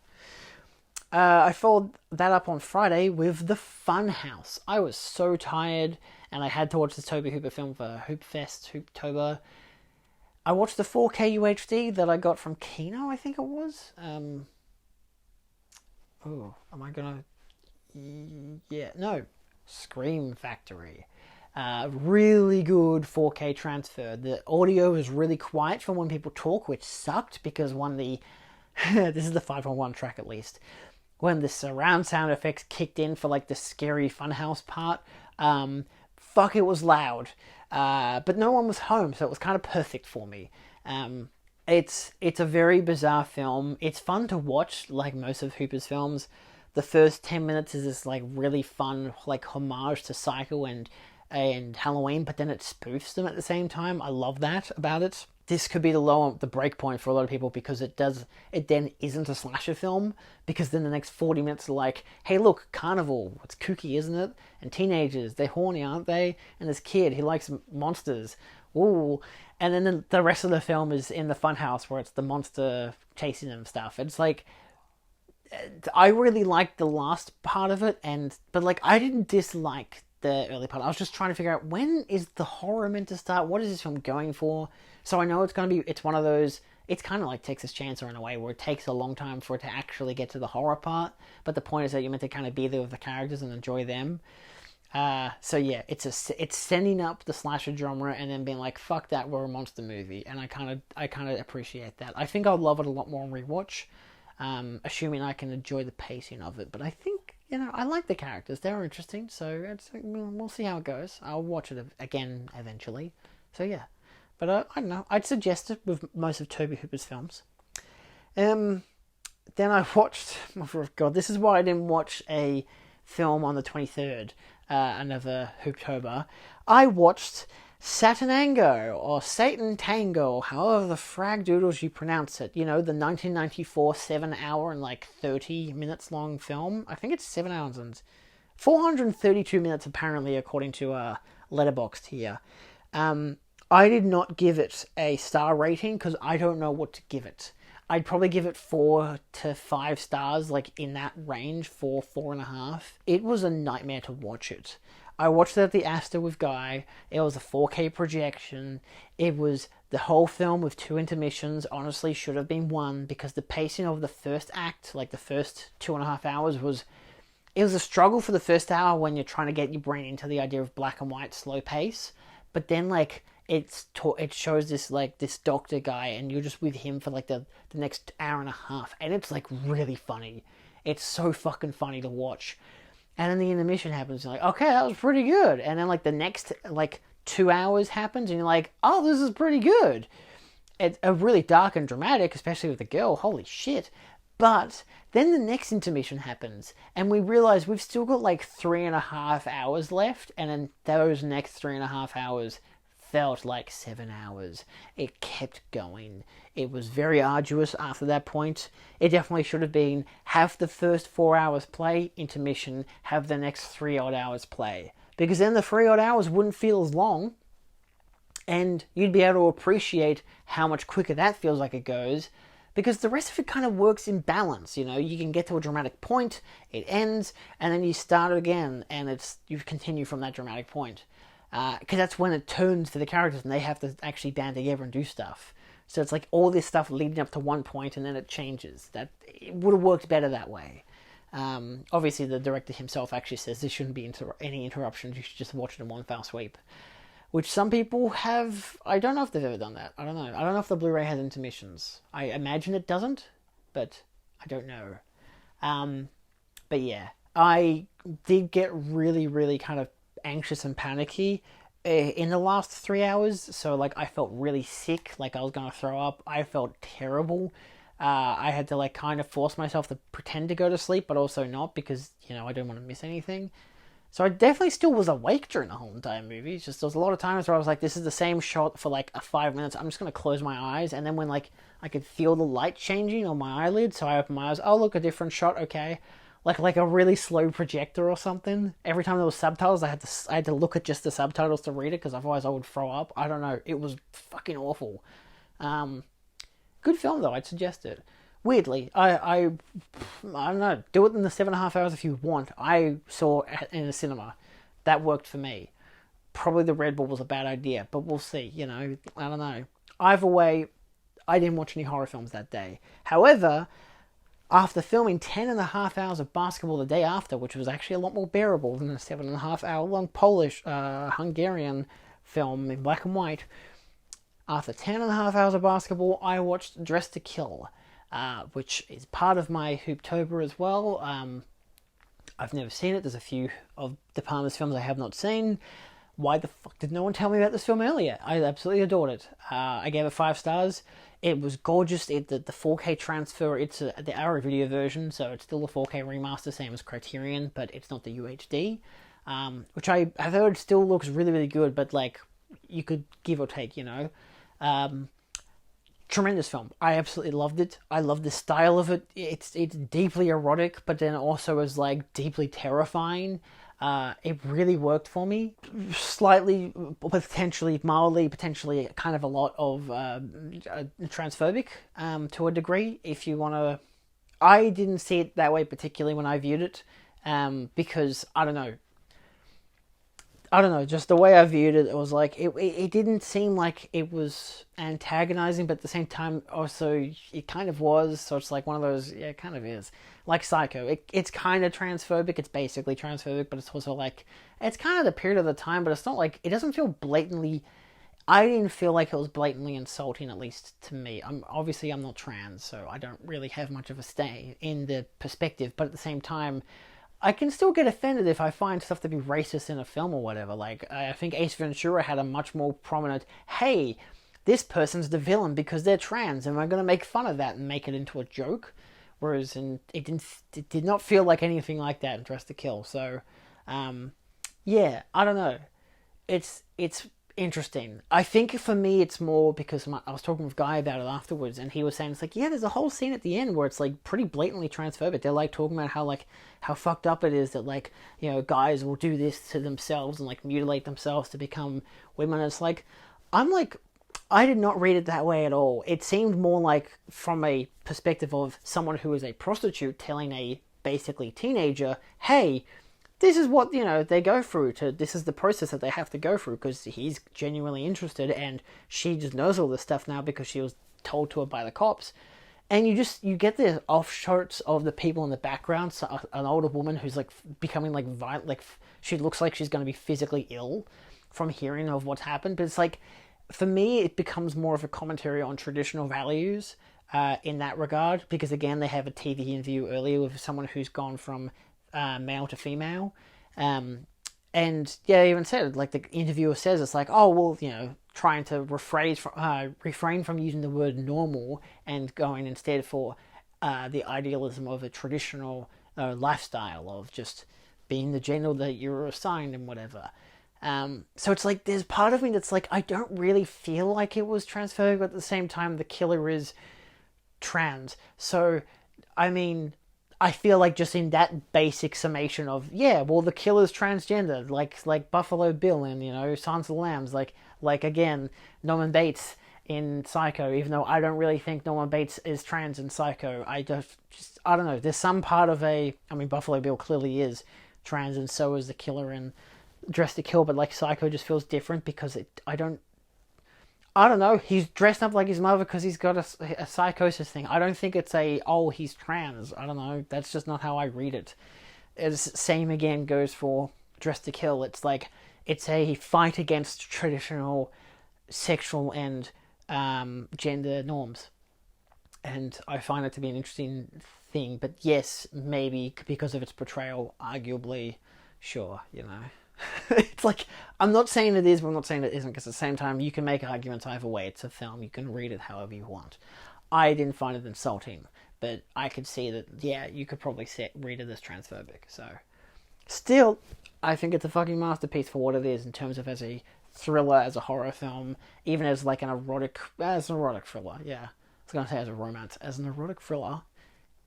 I followed that up on Friday with The Funhouse. I was so tired, and I had to watch this Tobe Hooper film for Hooptober. I watched the 4K UHD that I got from Kino, I think it was. Am I gonna... Yeah, no, Scream Factory. Really good 4K transfer. The audio is really quiet for when people talk, which sucked because this is the 511 track at least. When the surround sound effects kicked in for like the scary funhouse part, fuck, it was loud. But no one was home, so it was kind of perfect for me. It's a very bizarre film. It's fun to watch, like most of Hooper's films. The first 10 minutes is this like really fun like homage to Psycho and Halloween, but then it spoofs them at the same time. I love that about it. This could be the break point for a lot of people because it then isn't a slasher film, because then the next 40 minutes are like, hey look, carnival, it's kooky, isn't it? And teenagers, they're horny, aren't they? And this kid, he likes monsters. Ooh. And then the rest of the film is in the funhouse where it's the monster chasing them and stuff. It's like, I really liked the last part of it, but like I didn't dislike the early part. I was just trying to figure out, when is the horror meant to start? What is this film going for? So I know it's one of those, it's kind of like Texas Chainsaw in a way, where it takes a long time for it to actually get to the horror part, but the point is that you're meant to kind of be there with the characters and enjoy them. So yeah, it's sending up the slasher genre and then being like, fuck that, we're a monster movie, and I kind of appreciate that. I think I'll love it a lot more on rewatch. Assuming I can enjoy the pacing of it. But I think, I like the characters. They're interesting, so we'll see how it goes. I'll watch it again eventually. So yeah. But I don't know. I'd suggest it with most of Tobe Hooper's films. Then I watched... Oh God, this is why I didn't watch a film on the 23rd, another Hooptober. I watched Satanango, or Satan Tango, however the frag doodles you pronounce it. You know, the 1994 7-hour and like 30 minutes long film. I think it's 7 hours and 432 minutes apparently, according to Letterboxd here. I did not give it a star rating because I don't know what to give it. I'd probably give it 4 to 5 stars, like in that range, 4, 4.5. It was a nightmare to watch it. I watched it at the Astor with Guy. It was a 4K projection. It was the whole film with 2 intermissions. Honestly, should have been 1 because the pacing of the first act, like the first 2.5 hours, was a struggle for the first hour when you're trying to get your brain into the idea of black and white slow pace. But then like it shows this doctor guy, and you're just with him for like the next hour and a half, and it's like really funny. It's so fucking funny to watch. And then the intermission happens, and you're like, okay, that was pretty good. And then like the next like 2 hours happens, and you're like, oh, this is pretty good. It's really dark and dramatic, especially with the girl. Holy shit. But then the next intermission happens, and we realize we've still got like 3.5 hours left, and then those next 3.5 hours felt like 7 hours. It kept going. It was very arduous after that point. It definitely should have been have the first 4 hours play, intermission, have the next 3 odd hours play. Because then the 3 odd hours wouldn't feel as long, and you'd be able to appreciate how much quicker that feels like it goes. Because the rest of it kind of works in balance, you know. You can get to a dramatic point, it ends, and then you start again, and you continue from that dramatic point. Because that's when it turns to the characters, and they have to actually band together and do stuff. So it's like all this stuff leading up to one point, and then it changes. That it would have worked better that way. Obviously, the director himself actually says there shouldn't be any interruptions. You should just watch it in one foul sweep. Which some people have. I don't know if they've ever done that. I don't know. I don't know if the Blu-ray has intermissions. I imagine it doesn't, but I don't know. But yeah, I did get really, really kind of anxious and panicky in the last 3 hours. So like I felt really sick, like I was gonna throw up. I felt terrible. I had to like kind of force myself to pretend to go to sleep, but also not, because you know I don't want to miss anything. So I definitely still was awake during the whole entire movie. It's just there was a lot of times where I was like, this is the same shot for like 5 minutes. I'm just going to close my eyes. And then when like I could feel the light changing on my eyelid, so I opened my eyes. Oh, look, a different shot. Okay. Like a really slow projector or something. Every time there was subtitles, I had to look at just the subtitles to read it, because otherwise I would throw up. I don't know. It was fucking awful. Good film though. I'd suggest it. Weirdly, I don't know. Do it in the 7.5 hours if you want. I saw it in a cinema. That worked for me. Probably the Red Bull was a bad idea, but we'll see. You know, I don't know. Either way, I didn't watch any horror films that day. However, after filming 10.5 hours of basketball the day after, which was actually a lot more bearable than a 7.5 hour long Polish, Hungarian film in black and white, after 10.5 hours of basketball, I watched Dress to Kill. Which is part of my Hooptober as well. I've never seen it. There's a few of De Palma's films I have not seen. Why the fuck did no one tell me about this film earlier? I absolutely adored it. I gave it 5 stars. It was gorgeous. The 4K transfer, it's the Arrow video version, so it's still a 4K remaster, same as Criterion, but it's not the UHD. Which I've heard still looks really, really good, but like, you could give or take, you know. Tremendous film. I absolutely loved it. I love the style of it. It's deeply erotic, but then also is like deeply terrifying. It really worked for me. Slightly, potentially, mildly, potentially kind of a lot of transphobic to a degree, if you want to. I didn't see it that way particularly when I viewed it, because I don't know, just the way I viewed it, it was like, it didn't seem like it was antagonizing, but at the same time, also, it kind of was, so it's like one of those, yeah, it kind of is. Like Psycho, it's kind of transphobic, it's basically transphobic, but it's also like, it's kind of the period of the time, but it's not like, it doesn't feel blatantly, I didn't feel like it was blatantly insulting, at least to me. I'm not trans, so I don't really have much of a say in the perspective, but at the same time, I can still get offended if I find stuff to be racist in a film or whatever. Like, I think Ace Ventura had a much more prominent, hey, this person's the villain because they're trans, and we're going to make fun of that and make it into a joke. Whereas it did not feel like anything like that in Dress to Kill. So, yeah, I don't know. It's interesting. I think for me it's more because I was talking with Guy about it afterwards, and he was saying it's like, yeah, there's a whole scene at the end where it's like pretty blatantly transphobic. They're like talking about how fucked up it is that like, you know, guys will do this to themselves and like mutilate themselves to become women. And it's like, I'm like, I did not read it that way at all. It seemed more like from a perspective of someone who is a prostitute telling a basically teenager, hey, this is what, you know, they go through this is the process that they have to go through because he's genuinely interested, and she just knows all this stuff now because she was told to her by the cops. And you get the offshoots of the people in the background. So an older woman who's like becoming like violent, like she looks like she's going to be physically ill from hearing of what's happened. But it's like, for me, it becomes more of a commentary on traditional values in that regard, because again, they have a TV interview earlier with someone who's gone from male to female, and yeah, they even said, like the interviewer says, it's like, oh well, you know, trying to refrain from using the word normal and going instead for the idealism of a traditional lifestyle of just being the gender that you're assigned and whatever. So it's like, there's part of me that's like, I don't really feel like it was transphobic, but at the same time, the killer is trans. So, I mean, I feel like just in that basic summation of, yeah, well, the killer's transgender, like Buffalo Bill in, you know, Silence of the Lambs, like again, Norman Bates in Psycho, even though I don't really think Norman Bates is trans in Psycho, I don't know, there's some part of Buffalo Bill clearly is trans, and so is the killer in Dressed to Kill, but like Psycho just feels different because I don't know, he's dressed up like his mother because he's got a psychosis thing. I don't think it's he's trans. I don't know, that's just not how I read it. Same again goes for Dressed to Kill. It's like, it's a fight against traditional sexual and gender norms, and I find it to be an interesting thing. But yes, maybe because of its portrayal, arguably, sure, you know. It's like, I'm not saying it is, but I'm not saying it isn't, because at the same time, you can make arguments either way. It's a film, you can read it however you want. I didn't find it insulting, but I could see that, yeah, you could probably read it as transphobic. So, still, I think it's a fucking masterpiece for what it is in terms of as a thriller, as a horror film, even as like an erotic thriller, yeah. I was going to say as a romance, as an erotic thriller,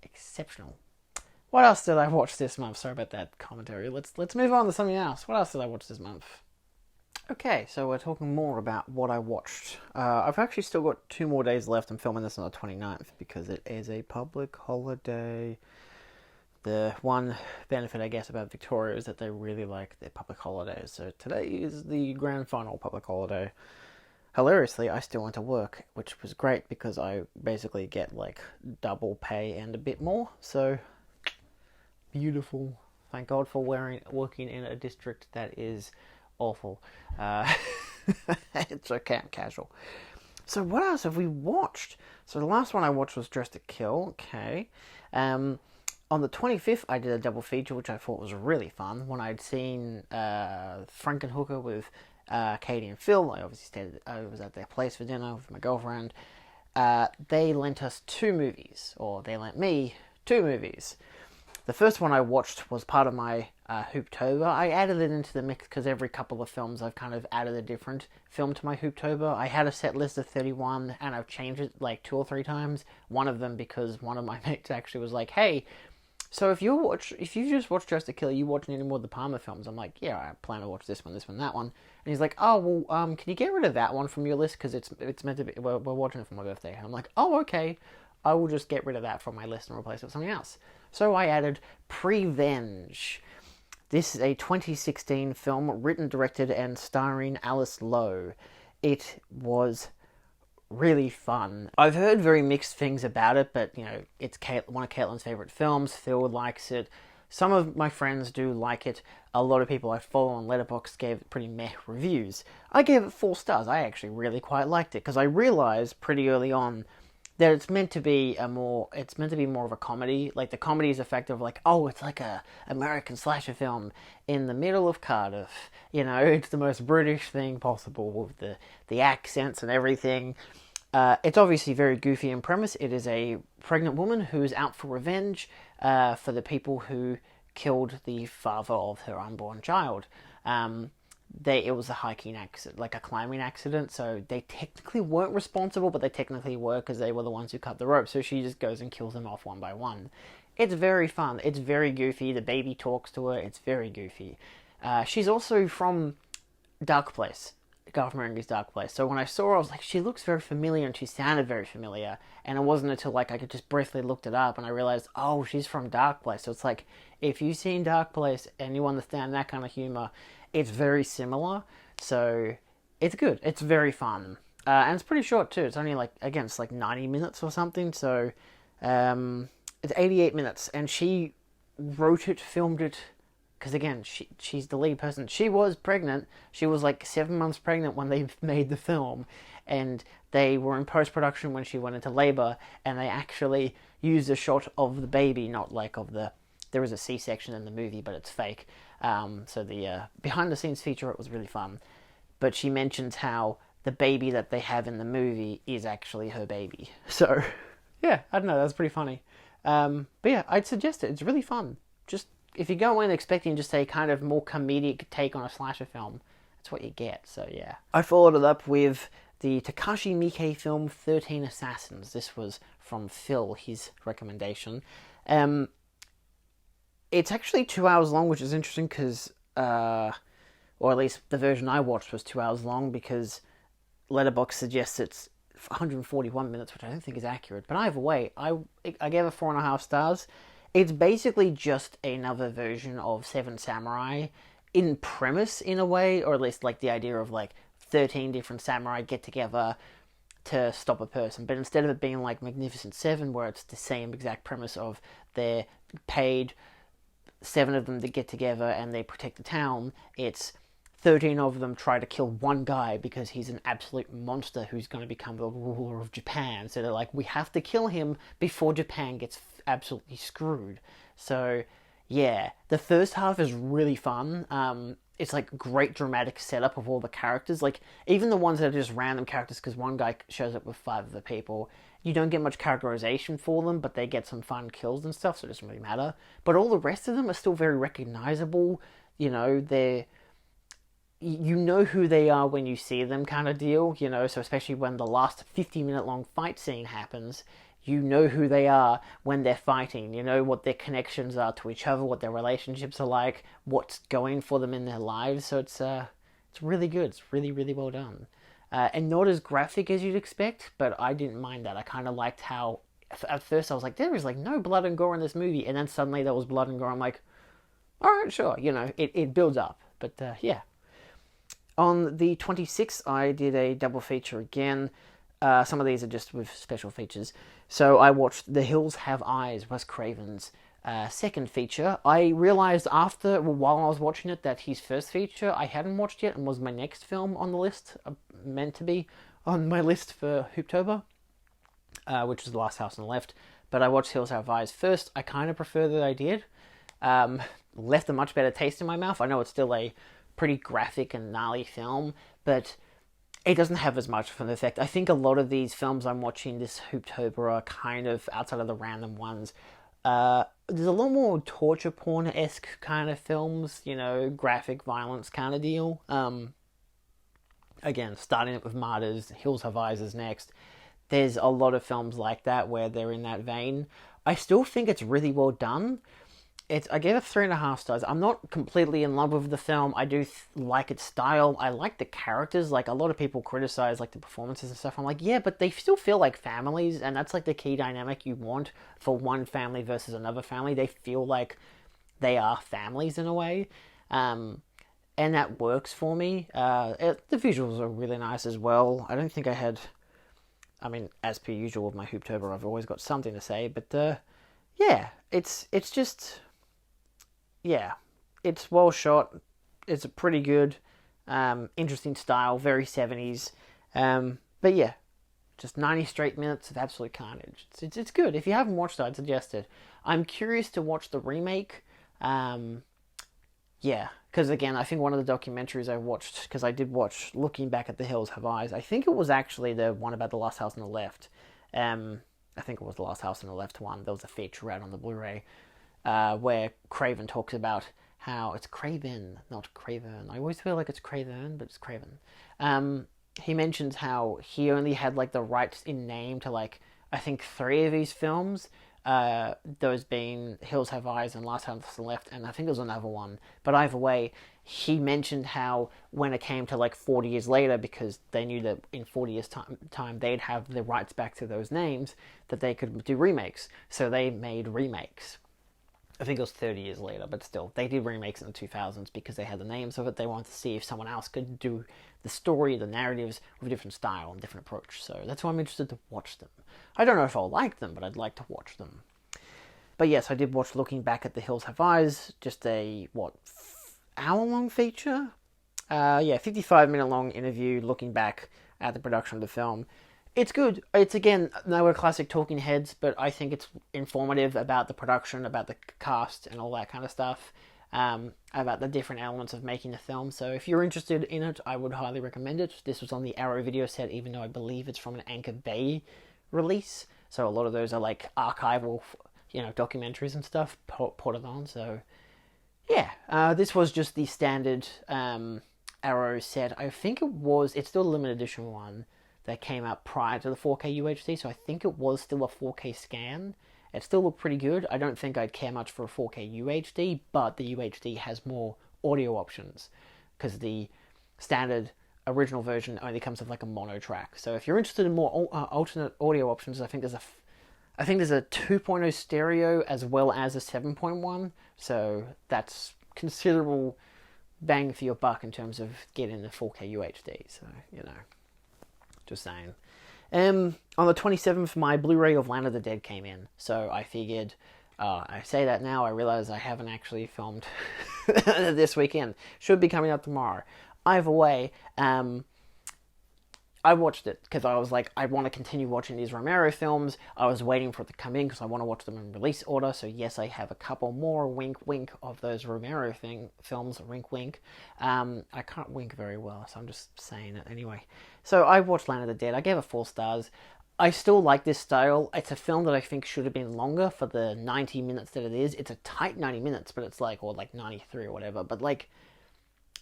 exceptional. What else did I watch this month? Sorry about that commentary. Let's move on to something else. What else did I watch this month? Okay, so we're talking more about what I watched. I've actually still got 2 more days left. I'm filming this on the 29th because it is a public holiday. The one benefit, I guess, about Victoria is that they really like their public holidays. So today is the grand final public holiday. Hilariously, I still went to work, which was great because I basically get like double pay and a bit more. So beautiful. Thank God for working in a district that is awful. It's okay, I'm casual. So what else have we watched? So the last one I watched was Dressed to Kill. Okay. On the 25th, I did a double feature, which I thought was really fun. When I'd seen Frankenhooker with Katie and Phil, I was at their place for dinner with my girlfriend. They lent us 2 movies, or they lent me 2 movies. The first one I watched was part of my Hooptober. I added it into the mix because every couple of films I've kind of added a different film to my Hooptober. I had a set list of 31 and I've changed it like 2 or 3 times. One of them because one of my mates actually was like, hey, so if you just watch Dressed to Kill, are you watching any more of the Palmer films? I'm like, yeah, I plan to watch this one, that one. And he's like, oh, well, can you get rid of that one from your list? Because it's meant to be, we're watching it for my birthday. And I'm like, oh, okay. I will just get rid of that from my list and replace it with something else. So I added Prevenge. This is a 2016 film written, directed, and starring Alice Lowe. It was really fun. I've heard very mixed things about it, but, you know, it's one of Caitlin's favourite films. Phil likes it. Some of my friends do like it. A lot of people I follow on Letterboxd gave it pretty meh reviews. I gave it 4 stars. I actually really quite liked it, because I realised pretty early on that it's meant to be more of a comedy. Like, the comedy is effective, like, oh, it's like a American slasher film in the middle of Cardiff. You know, it's the most British thing possible with the accents and everything. It's obviously very goofy in premise. It is a pregnant woman who is out for revenge for the people who killed the father of her unborn child. it was a hiking accident, like a climbing accident. So they technically weren't responsible, but they technically were because they were the ones who cut the rope. So she just goes and kills them off one by one. It's very fun. It's very goofy. The baby talks to her. It's very goofy. She's also from Dark Place, Garth Marenghi's Dark Place. So when I saw her, I was like, she looks very familiar, and she sounded very familiar. And it wasn't until like I could just briefly looked it up, and I realized, oh, she's from Dark Place. So it's like, if you've seen Dark Place and you understand that kind of humor, it's very similar. So it's good. It's very fun, and it's pretty short too. It's only like, again, it's like 90 minutes or something. So it's 88 minutes, and she wrote it, filmed it. Because again, she's the lead person. She was pregnant. She was like 7 months pregnant when they made the film. And they were in post-production when she went into labor. And they actually used a shot of the baby, not like of the... There is a C-section in the movie, but it's fake. So the behind-the-scenes feature, it was really fun. But she mentions how the baby that they have in the movie is actually her baby. So, yeah, I don't know. That's pretty funny. But yeah, I'd suggest it. It's really fun. Just... If you go in expecting just a kind of more comedic take on a slasher film, that's what you get, so yeah. I followed it up with the Takashi Miike film 13 Assassins. This was from Phil, his recommendation. It's actually 2 hours long, which is interesting because, or at least the version I watched was 2 hours long, because Letterboxd suggests it's 141 minutes, which I don't think is accurate. But either way, I gave it 4.5 stars. It's basically just another version of Seven Samurai in premise, in a way, or at least like the idea of like 13 different samurai get together to stop a person. But instead of it being like Magnificent Seven, where it's the same exact premise of they're paid 7 of them to get together and they protect the town, it's 13 of them try to kill one guy because he's an absolute monster who's going to become the ruler of Japan. So they're like, we have to kill him before Japan gets absolutely screwed. So yeah, the first half is really fun. It's like great dramatic setup of all the characters. Like even the ones that are just random characters, because one guy shows up with 5 of the people. You don't get much characterization for them, but they get some fun kills and stuff, so it doesn't really matter. But all the rest of them are still very recognizable. You know, you know who they are when you see them, kind of deal, you know, so especially when the last 50-minute long fight scene happens, you know who they are when they're fighting, you know what their connections are to each other, what their relationships are like, what's going for them in their lives, so it's really good, it's really, really well done. And not as graphic as you'd expect, but I didn't mind that. I kind of liked how, at first I was like, there is like no blood and gore in this movie, and then suddenly there was blood and gore, I'm like, alright, sure, you know, it builds up, but yeah. On the 26th, I did a double feature again. Some of these are just with special features. So I watched The Hills Have Eyes, Wes Craven's second feature. I realized while I was watching it, that his first feature I hadn't watched yet and was my next film on the list, meant to be on my list for Hooptober, which was The Last House on the Left. But I watched Hills Have Eyes first. I kind of prefer that I did. Left a much better taste in my mouth. I know it's still a pretty graphic and gnarly film, but it doesn't have as much of an effect. I think a lot of these films I'm watching this Hooptober are kind of, outside of the random ones, there's a lot more torture porn-esque kind of films, you know, graphic violence kind of deal. Again, starting it with Martyrs, Hills Have Eyes is next. There's a lot of films like that where they're in that vein. I still think it's really well done. I gave it 3.5 stars. I'm not completely in love with the film. I do like its style. I like the characters. Like, a lot of people criticize, like, the performances and stuff. I'm like, yeah, but they still feel like families, and that's, like, the key dynamic you want for one family versus another family. They feel like they are families in a way, and that works for me. The visuals are really nice as well. I don't think I had... I mean, as per usual with my Hooptober, I've always got something to say, but, yeah, it's just... Yeah, it's well shot. It's a pretty good, interesting style, very 70s. But yeah, just 90 straight minutes of absolute carnage. It's good. If you haven't watched it, I'd suggest it. I'm curious to watch the remake. Yeah, because again, I think one of the documentaries I watched, because I did watch Looking Back at the Hills Have Eyes, I think it was actually the one about The Last House on the Left. I think it was The Last House on the Left one. There was a feature out on the Blu-ray. Where Craven talks about how it's Craven, not Craven. I always feel like it's Craven, but it's Craven. He mentions how he only had like the rights in name to like I think 3 of these films. Those being Hills Have Eyes and Last House on the Left, and I think there was another one. But either way, he mentioned how when it came to like 40 years later, because they knew that in 40 years time they'd have the rights back to those names, that they could do remakes. So they made remakes. I think it was 30 years later, but still, they did remakes in the 2000s because they had the names of it. They wanted to see if someone else could do the story, the narratives, with a different style and different approach. So that's why I'm interested to watch them. I don't know if I'll like them, but I'd like to watch them. But yes, I did watch Looking Back at the Hills Have Eyes, just a, hour-long feature? 55-minute long interview looking back at the production of the film. It's good. It's, again, nowhere classic talking heads, but I think it's informative about the production, about the cast, and all that kind of stuff, about the different elements of making the film. So if you're interested in it, I would highly recommend it. This was on the Arrow video set, even though I believe it's from an Anchor Bay release. So a lot of those are like archival, documentaries and stuff ported on. So yeah, this was just the standard Arrow set. I think it's still a limited edition one that came out prior to the 4K UHD, so I think it was still a 4K scan. It still looked pretty good. I don't think I'd care much for a 4K UHD, but the UHD has more audio options, because the standard original version only comes with like a mono track. So if you're interested in more alternate audio options, I think there's a 2.0 stereo as well as a 7.1, so that's considerable bang for your buck in terms of getting the 4K UHD, so, just saying. On the 27th, my Blu-ray of Land of the Dead came in, so I figured, I say that now, I realize I haven't actually filmed this weekend. Should be coming out tomorrow. Either way, I watched it because I was like, I want to continue watching these Romero films. I was waiting for it to come in because I want to watch them in release order. So yes, I have a couple more wink wink of those Romero films, wink wink. I can't wink very well, so I'm just saying it anyway. So I watched Land of the Dead. I gave it 4 stars. I still like this style. It's a film that I think should have been longer for the 90 minutes that it is. It's a tight 90 minutes, but it's like, or like 93 or whatever. But like,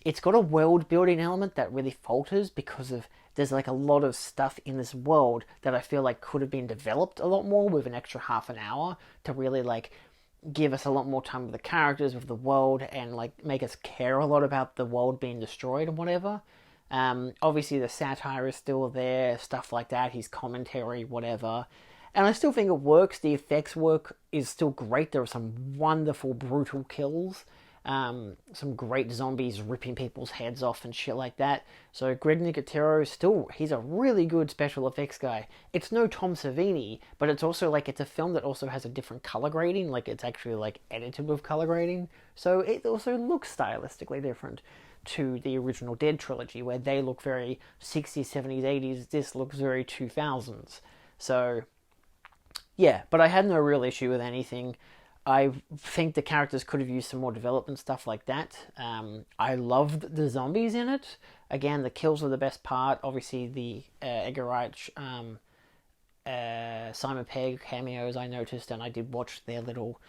it's got a world building element that really falters because of there's like a lot of stuff in this world that I feel like could have been developed a lot more with an extra half an hour to really like give us a lot more time with the characters, with the world, and like make us care a lot about the world being destroyed and whatever. Obviously the satire is still there, stuff like that, his commentary, whatever. And I still think it works. The effects work is still great. There are some wonderful, brutal kills. Some great zombies ripping people's heads off and shit like that. So Greg Nicotero, he's a really good special effects guy. It's no Tom Savini, but it's also like, it's a film that also has a different color grading. Like, it's actually like edited with color grading. So it also looks stylistically different to the original Dead trilogy, where they look very 60s, 70s, 80s. This looks very 2000s. So yeah, but I had no real issue with anything. I think the characters could have used some more development, stuff like that. I loved the zombies in it. Again, the kills were the best part. Obviously, the Edgar Wright, Simon Pegg cameos I noticed, and I did watch their little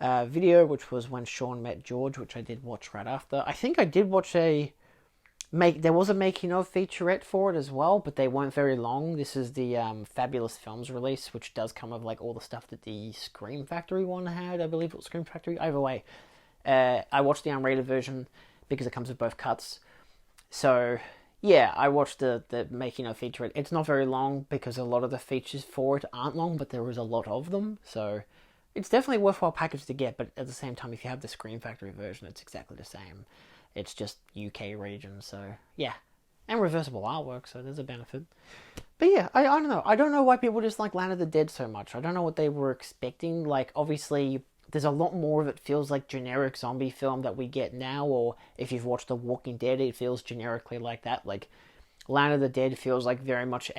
video, which was When Sean Met George, which I did watch right after. I think I did watch there was a making of featurette for it as well, but they weren't very long. This is the Fabulous Films release, which does come with like all the stuff that the Scream Factory one had. I believe it was Scream Factory. Either way, I watched the unrated version because it comes with both cuts. So yeah, I watched the making of featurette. It's not very long because a lot of the features for it aren't long, but there is a lot of them. So it's definitely a worthwhile package to get, but at the same time, if you have the Scream Factory version, it's exactly the same. It's just UK region, so yeah. And reversible artwork, so there's a benefit. But yeah, I don't know. I don't know why people just like Land of the Dead so much. I don't know what they were expecting. Like, obviously, there's a lot more of it feels like generic zombie film that we get now, or if you've watched The Walking Dead, it feels generically like that. Like, Land of the Dead feels like very much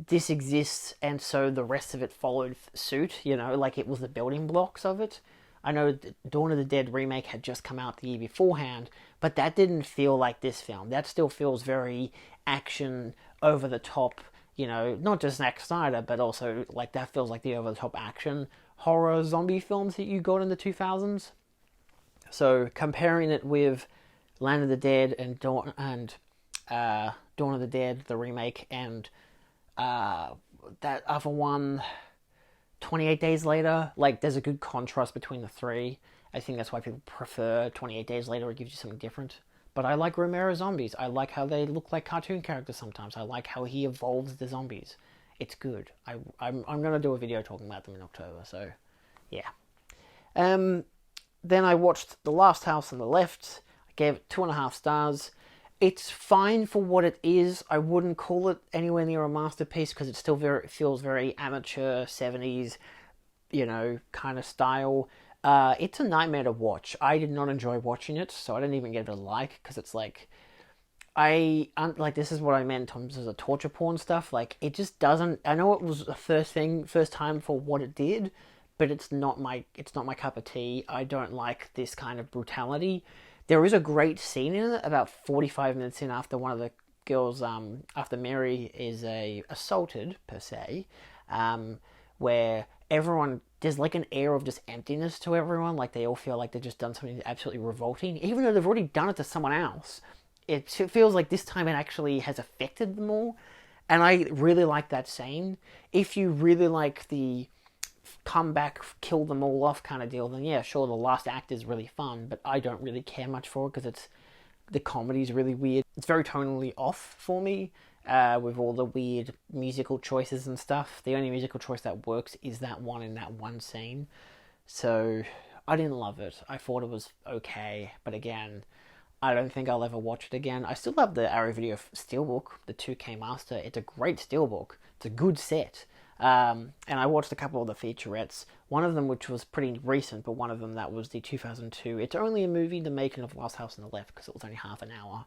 this exists, and so the rest of it followed suit, like it was the building blocks of it. I know Dawn of the Dead remake had just come out the year beforehand, but that didn't feel like this film. That still feels very action, over the top, not just Zack Snyder, but also like that feels like the over the top action horror zombie films that you got in the 2000s. So comparing it with Land of the Dead and Dawn of the Dead, the remake, and that other one, 28 Days Later, like there's a good contrast between the three. I think that's why people prefer 28 Days Later. It gives you something different. But I like Romero zombies. I like how they look like cartoon characters sometimes. I like how he evolves the zombies. It's good. I'm going to do a video talking about them in October, so yeah. Then I watched The Last House on the Left. I gave it 2.5 stars. It's fine for what it is. I wouldn't call it anywhere near a masterpiece because it still feels very amateur 70s, kind of style. It's a nightmare to watch. I did not enjoy watching it, so I didn't even give it a like because it's like this is what I meant in terms of the torture porn stuff. Like it just doesn't. I know it was a first time for what it did, but it's not my cup of tea. I don't like this kind of brutality. There is a great scene in it about 45 minutes in after one of the girls, after Mary is assaulted per se, where everyone, there's like an air of just emptiness to everyone. Like they all feel like they've just done something absolutely revolting, even though they've already done it to someone else. It feels like this time it actually has affected them all, and I really like that scene. If you really like the come back, kill them all off kind of deal, then yeah, sure, the last act is really fun, but I don't really care much for it because the comedy's really weird. It's very tonally off for me, with all the weird musical choices and stuff. The only musical choice that works is that one in that one scene. So I didn't love it. I thought it was okay, but again, I don't think I'll ever watch it again. I still love the Arrow Video Steelbook, the 2K Master. It's a great Steelbook. It's a good set. And I watched a couple of the featurettes. One of them, which was pretty recent, but one of them that was the 2002. It's only a movie, The Making of Last House on the Left, because it was only half an hour.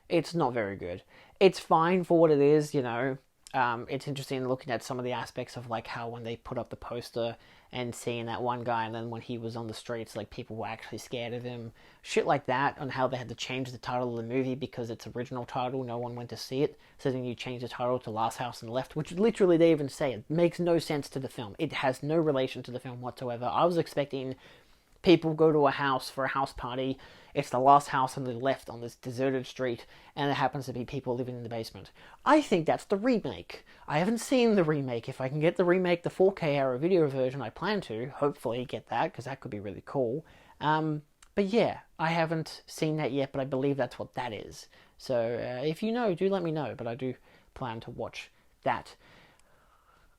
It's not very good. It's fine for what it is, It's interesting looking at some of the aspects of like how when they put up the poster and seeing that one guy, and then when he was on the streets, like people were actually scared of him. Shit like that, on how they had to change the title of the movie because its original title, no one went to see it. So then you change the title to Last House on the Left, which literally they even say it makes no sense to the film. It has no relation to the film whatsoever. I was expecting people go to a house for a house party. It's the last house on the left on this deserted street, and there happens to be people living in the basement. I think that's the remake. I haven't seen the remake. If I can get the remake, the 4K Arrow Video version, I plan to hopefully get that, because that could be really cool. But yeah, I haven't seen that yet, but I believe that's what that is. So if you know, do let me know, but I do plan to watch that.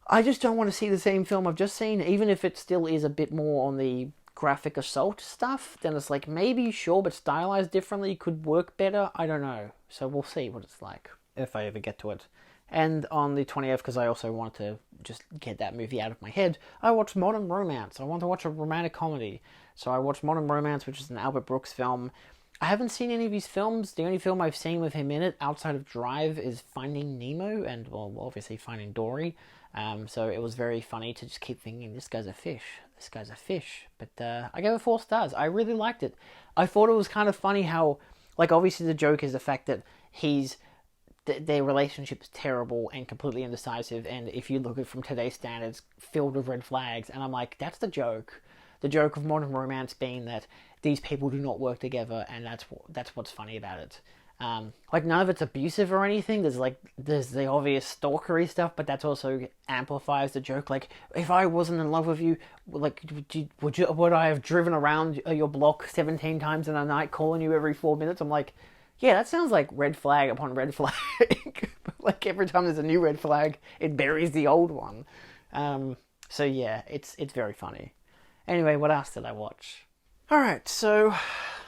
I just don't want to see the same film I've just seen, even if it still is a bit more on the graphic assault stuff, then it's like maybe sure, but stylized differently could work better. I don't know, so we'll see what it's like if I ever get to it. And on the 20th, because I also wanted to just get that movie out of my head, I watched Modern Romance. I want to watch a romantic comedy, so I watched Modern Romance, which is an Albert Brooks film. I haven't seen any of his films. The only film I've seen with him in it outside of Drive is Finding Nemo and, well, obviously Finding Dory. So it was very funny to just keep thinking, this guy's a fish. This guy's a fish. But I gave it 4 stars. I really liked it. I thought it was kind of funny how, like, obviously the joke is the fact that their relationship is terrible and completely indecisive, and if you look at it from today's standards, filled with red flags. And I'm like, that's the joke. The joke of Modern Romance being that these people do not work together, and that's what's funny about it. Like, none of it's abusive or anything. There's the obvious stalkery stuff, but that also amplifies the joke. Like, if I wasn't in love with you, like, would I have driven around your block 17 times in a night, calling you every 4 minutes? I'm like, yeah, that sounds like red flag upon red flag. Like, every time there's a new red flag, it buries the old one. So yeah, it's very funny. Anyway, what else did I watch? Alright, so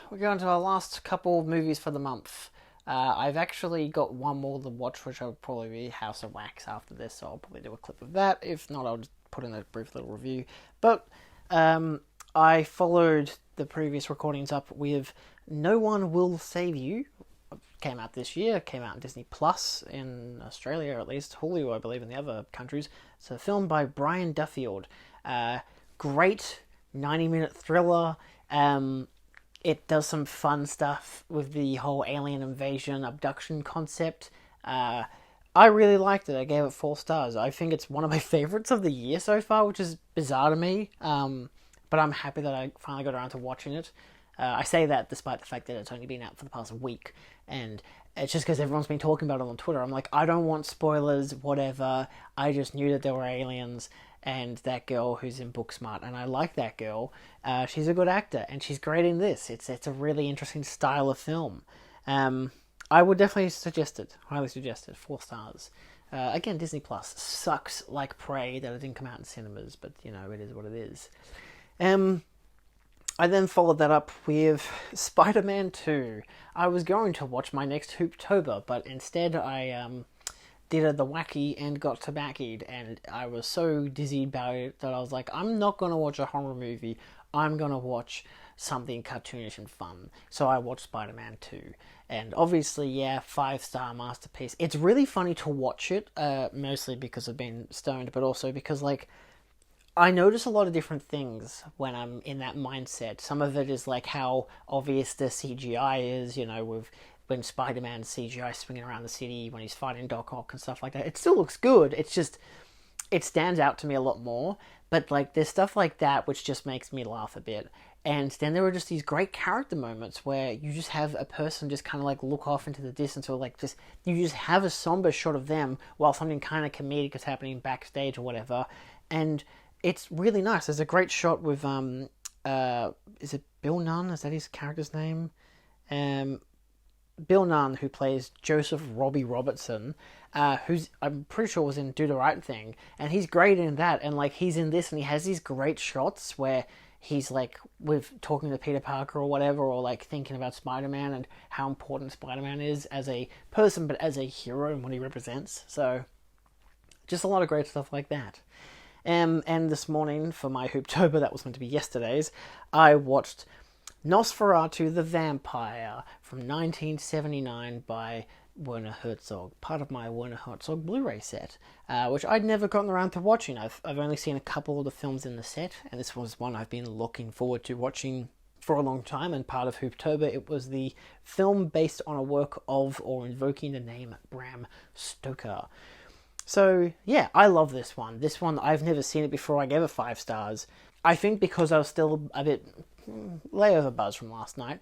we're going to our last couple of movies for the month. I've actually got one more to watch, which will probably be House of Wax after this, so I'll probably do a clip of that. If not, I'll just put in a brief little review. But I followed the previous recordings up with No One Will Save You. Came out this year, came out on Disney Plus in Australia, or at least Hulu, I believe, in the other countries. It's a film by Brian Duffield. Great 90-minute thriller. It does some fun stuff with the whole alien invasion abduction concept. I really liked it. I gave it 4 stars. I think it's one of my favorites of the year so far, which is bizarre to me. But I'm happy that I finally got around to watching it. I say that despite the fact that it's only been out for the past week, and it's just because everyone's been talking about it on Twitter. I'm like, I don't want spoilers, whatever. I just knew that there were aliens and that girl who's in Booksmart, and I like that girl. She's a good actor, and she's great in this. It's a really interesting style of film. I would definitely suggest it. Highly suggest it. 4 stars. Again, Disney Plus sucks like Prey that it didn't come out in cinemas, but you know, it is what it is. I then followed that up with Spider-Man 2. I was going to watch my next Hooptober, but instead I did the wacky and got tobaccoed, and I was so dizzy about it that I was like, I'm not going to watch a horror movie. I'm going to watch something cartoonish and fun. So I watched Spider-Man 2. And obviously, yeah, 5-star masterpiece. It's really funny to watch it, mostly because I've been stoned, but also because, like, I notice a lot of different things when I'm in that mindset. Some of it is like how obvious the CGI is, you know, with when Spider-Man's CGI swinging around the city when he's fighting Doc Ock and stuff like that. It still looks good. It's just, it stands out to me a lot more. But like, there's stuff like that which just makes me laugh a bit. And then there were just these great character moments where you just have a person just kind of like look off into the distance, or like just, you just have a somber shot of them while something kind of comedic is happening backstage or whatever. And it's really nice. There's a great shot with, is it Bill Nunn? Is that his character's name? Bill Nunn, who plays Joseph Robbie Robertson, who's, I'm pretty sure was in Do the Right Thing, and he's great in that, and like, he's in this, and he has these great shots where he's like, with talking to Peter Parker or whatever, or like thinking about Spider-Man and how important Spider-Man is as a person, but as a hero and what he represents. So, just a lot of great stuff like that. And this morning, for my Hooptober, that was meant to be yesterday's, I watched Nosferatu the Vampire from 1979 by Werner Herzog, part of my Werner Herzog Blu-ray set, which I'd never gotten around to watching. I've only seen a couple of the films in the set, and this was one I've been looking forward to watching for a long time, and part of Hooptober. It was the film based on a work of, or invoking the name, Bram Stoker. So, yeah, I love this one. This one, I've never seen it before. I gave it 5 stars. I think because I was still a bit layover buzz from last night,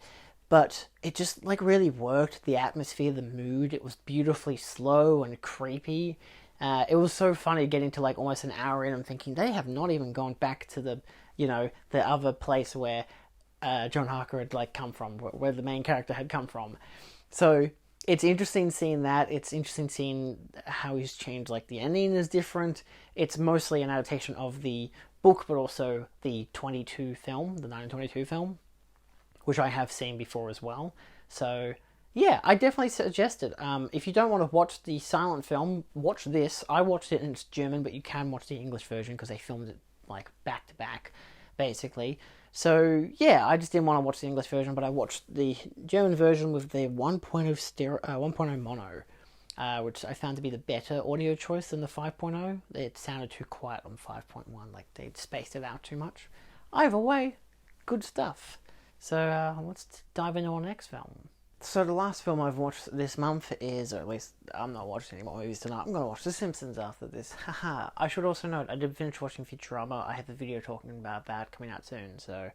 but it just, like, really worked. The atmosphere, the mood, it was beautifully slow and creepy. It was so funny getting to, like, almost an hour in and thinking, they have not even gone back to the, you know, the other place where John Harker had, like, come from, where the main character had come from. So it's interesting seeing that. It's interesting seeing how he's changed. Like, the ending is different. It's mostly an adaptation of the book, but also the 1922 film, which I have seen before as well. So, yeah, I definitely suggest it. If you don't want to watch the silent film, watch this. I watched it in German, but you can watch the English version because they filmed it, like, back to back, basically. So, yeah, I just didn't want to watch the English version, but I watched the German version with the 1.0 mono, which I found to be the better audio choice than the 5.0. It sounded too quiet on 5.1, like they'd spaced it out too much. Either way, good stuff. So, let's dive into our next film. So the last film I've watched this month is, or at least I'm not watching any more movies tonight, I'm going to watch The Simpsons after this. Haha. I should also note, I did finish watching Futurama. I have a video talking about that coming out soon, so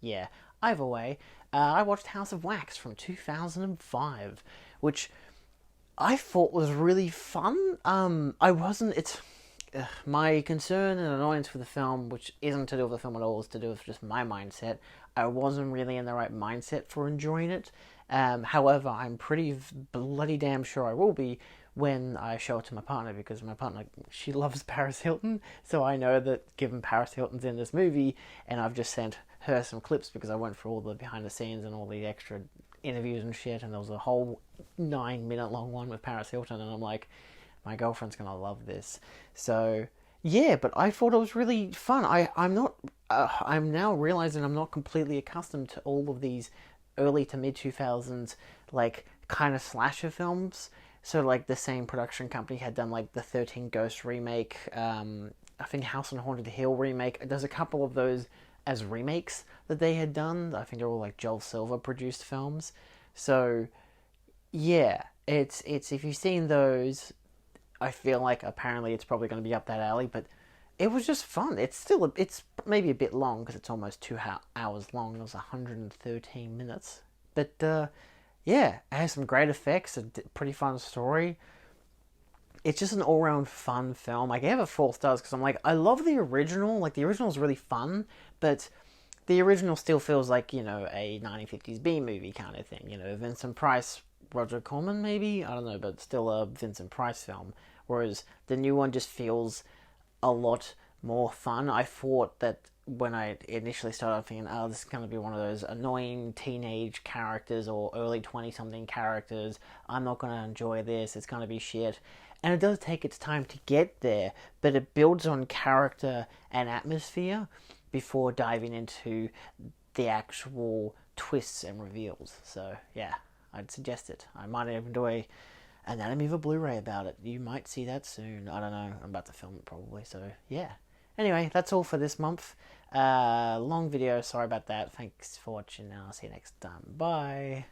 yeah. Either way, I watched House of Wax from 2005, which I thought was really fun. My concern and annoyance for the film, which isn't to do with the film at all, is to do with just my mindset. I wasn't really in the right mindset for enjoying it. However, I'm pretty bloody damn sure I will be when I show it to my partner, because my partner, she loves Paris Hilton, so I know that given Paris Hilton's in this movie, and I've just sent her some clips because I went through all the behind the scenes and all the extra interviews and shit, and there was a whole 9-minute long one with Paris Hilton, and I'm like, my girlfriend's gonna love this. So, yeah, but I thought it was really fun. I'm now realizing I'm not completely accustomed to all of these early to mid 2000s like kind of slasher films. So like the same production company had done like the 13 Ghosts remake, I think House on Haunted Hill remake. There's a couple of those as remakes that they had done. I think they're all like Joel Silver produced films. So yeah, it's if you've seen those, I feel like apparently it's probably going to be up that alley. But it was just fun. It's maybe a bit long because it's almost 2 hours long. It was 113 minutes, but yeah, it has some great effects. A pretty fun story. It's just an all round fun film. I gave it 4 stars because I'm like, I love the original. Like the original is really fun, but the original still feels like, a 1950s B movie kind of thing. Vincent Price, Roger Corman, maybe? I don't know, but still a Vincent Price film. Whereas the new one just feels a lot more fun. I thought that when I initially started thinking, oh, this is going to be one of those annoying teenage characters or early 20 something characters. I'm not going to enjoy this. It's going to be shit. And it does take its time to get there, but it builds on character and atmosphere before diving into the actual twists and reveals. So, yeah, I'd suggest it. I might even do a Anatomy of a Blu-ray about it. You might see that soon. I don't know. I'm about to film it probably. So, yeah. Anyway, that's all for this month. Long video. Sorry about that. Thanks for watching. I'll see you next time. Bye.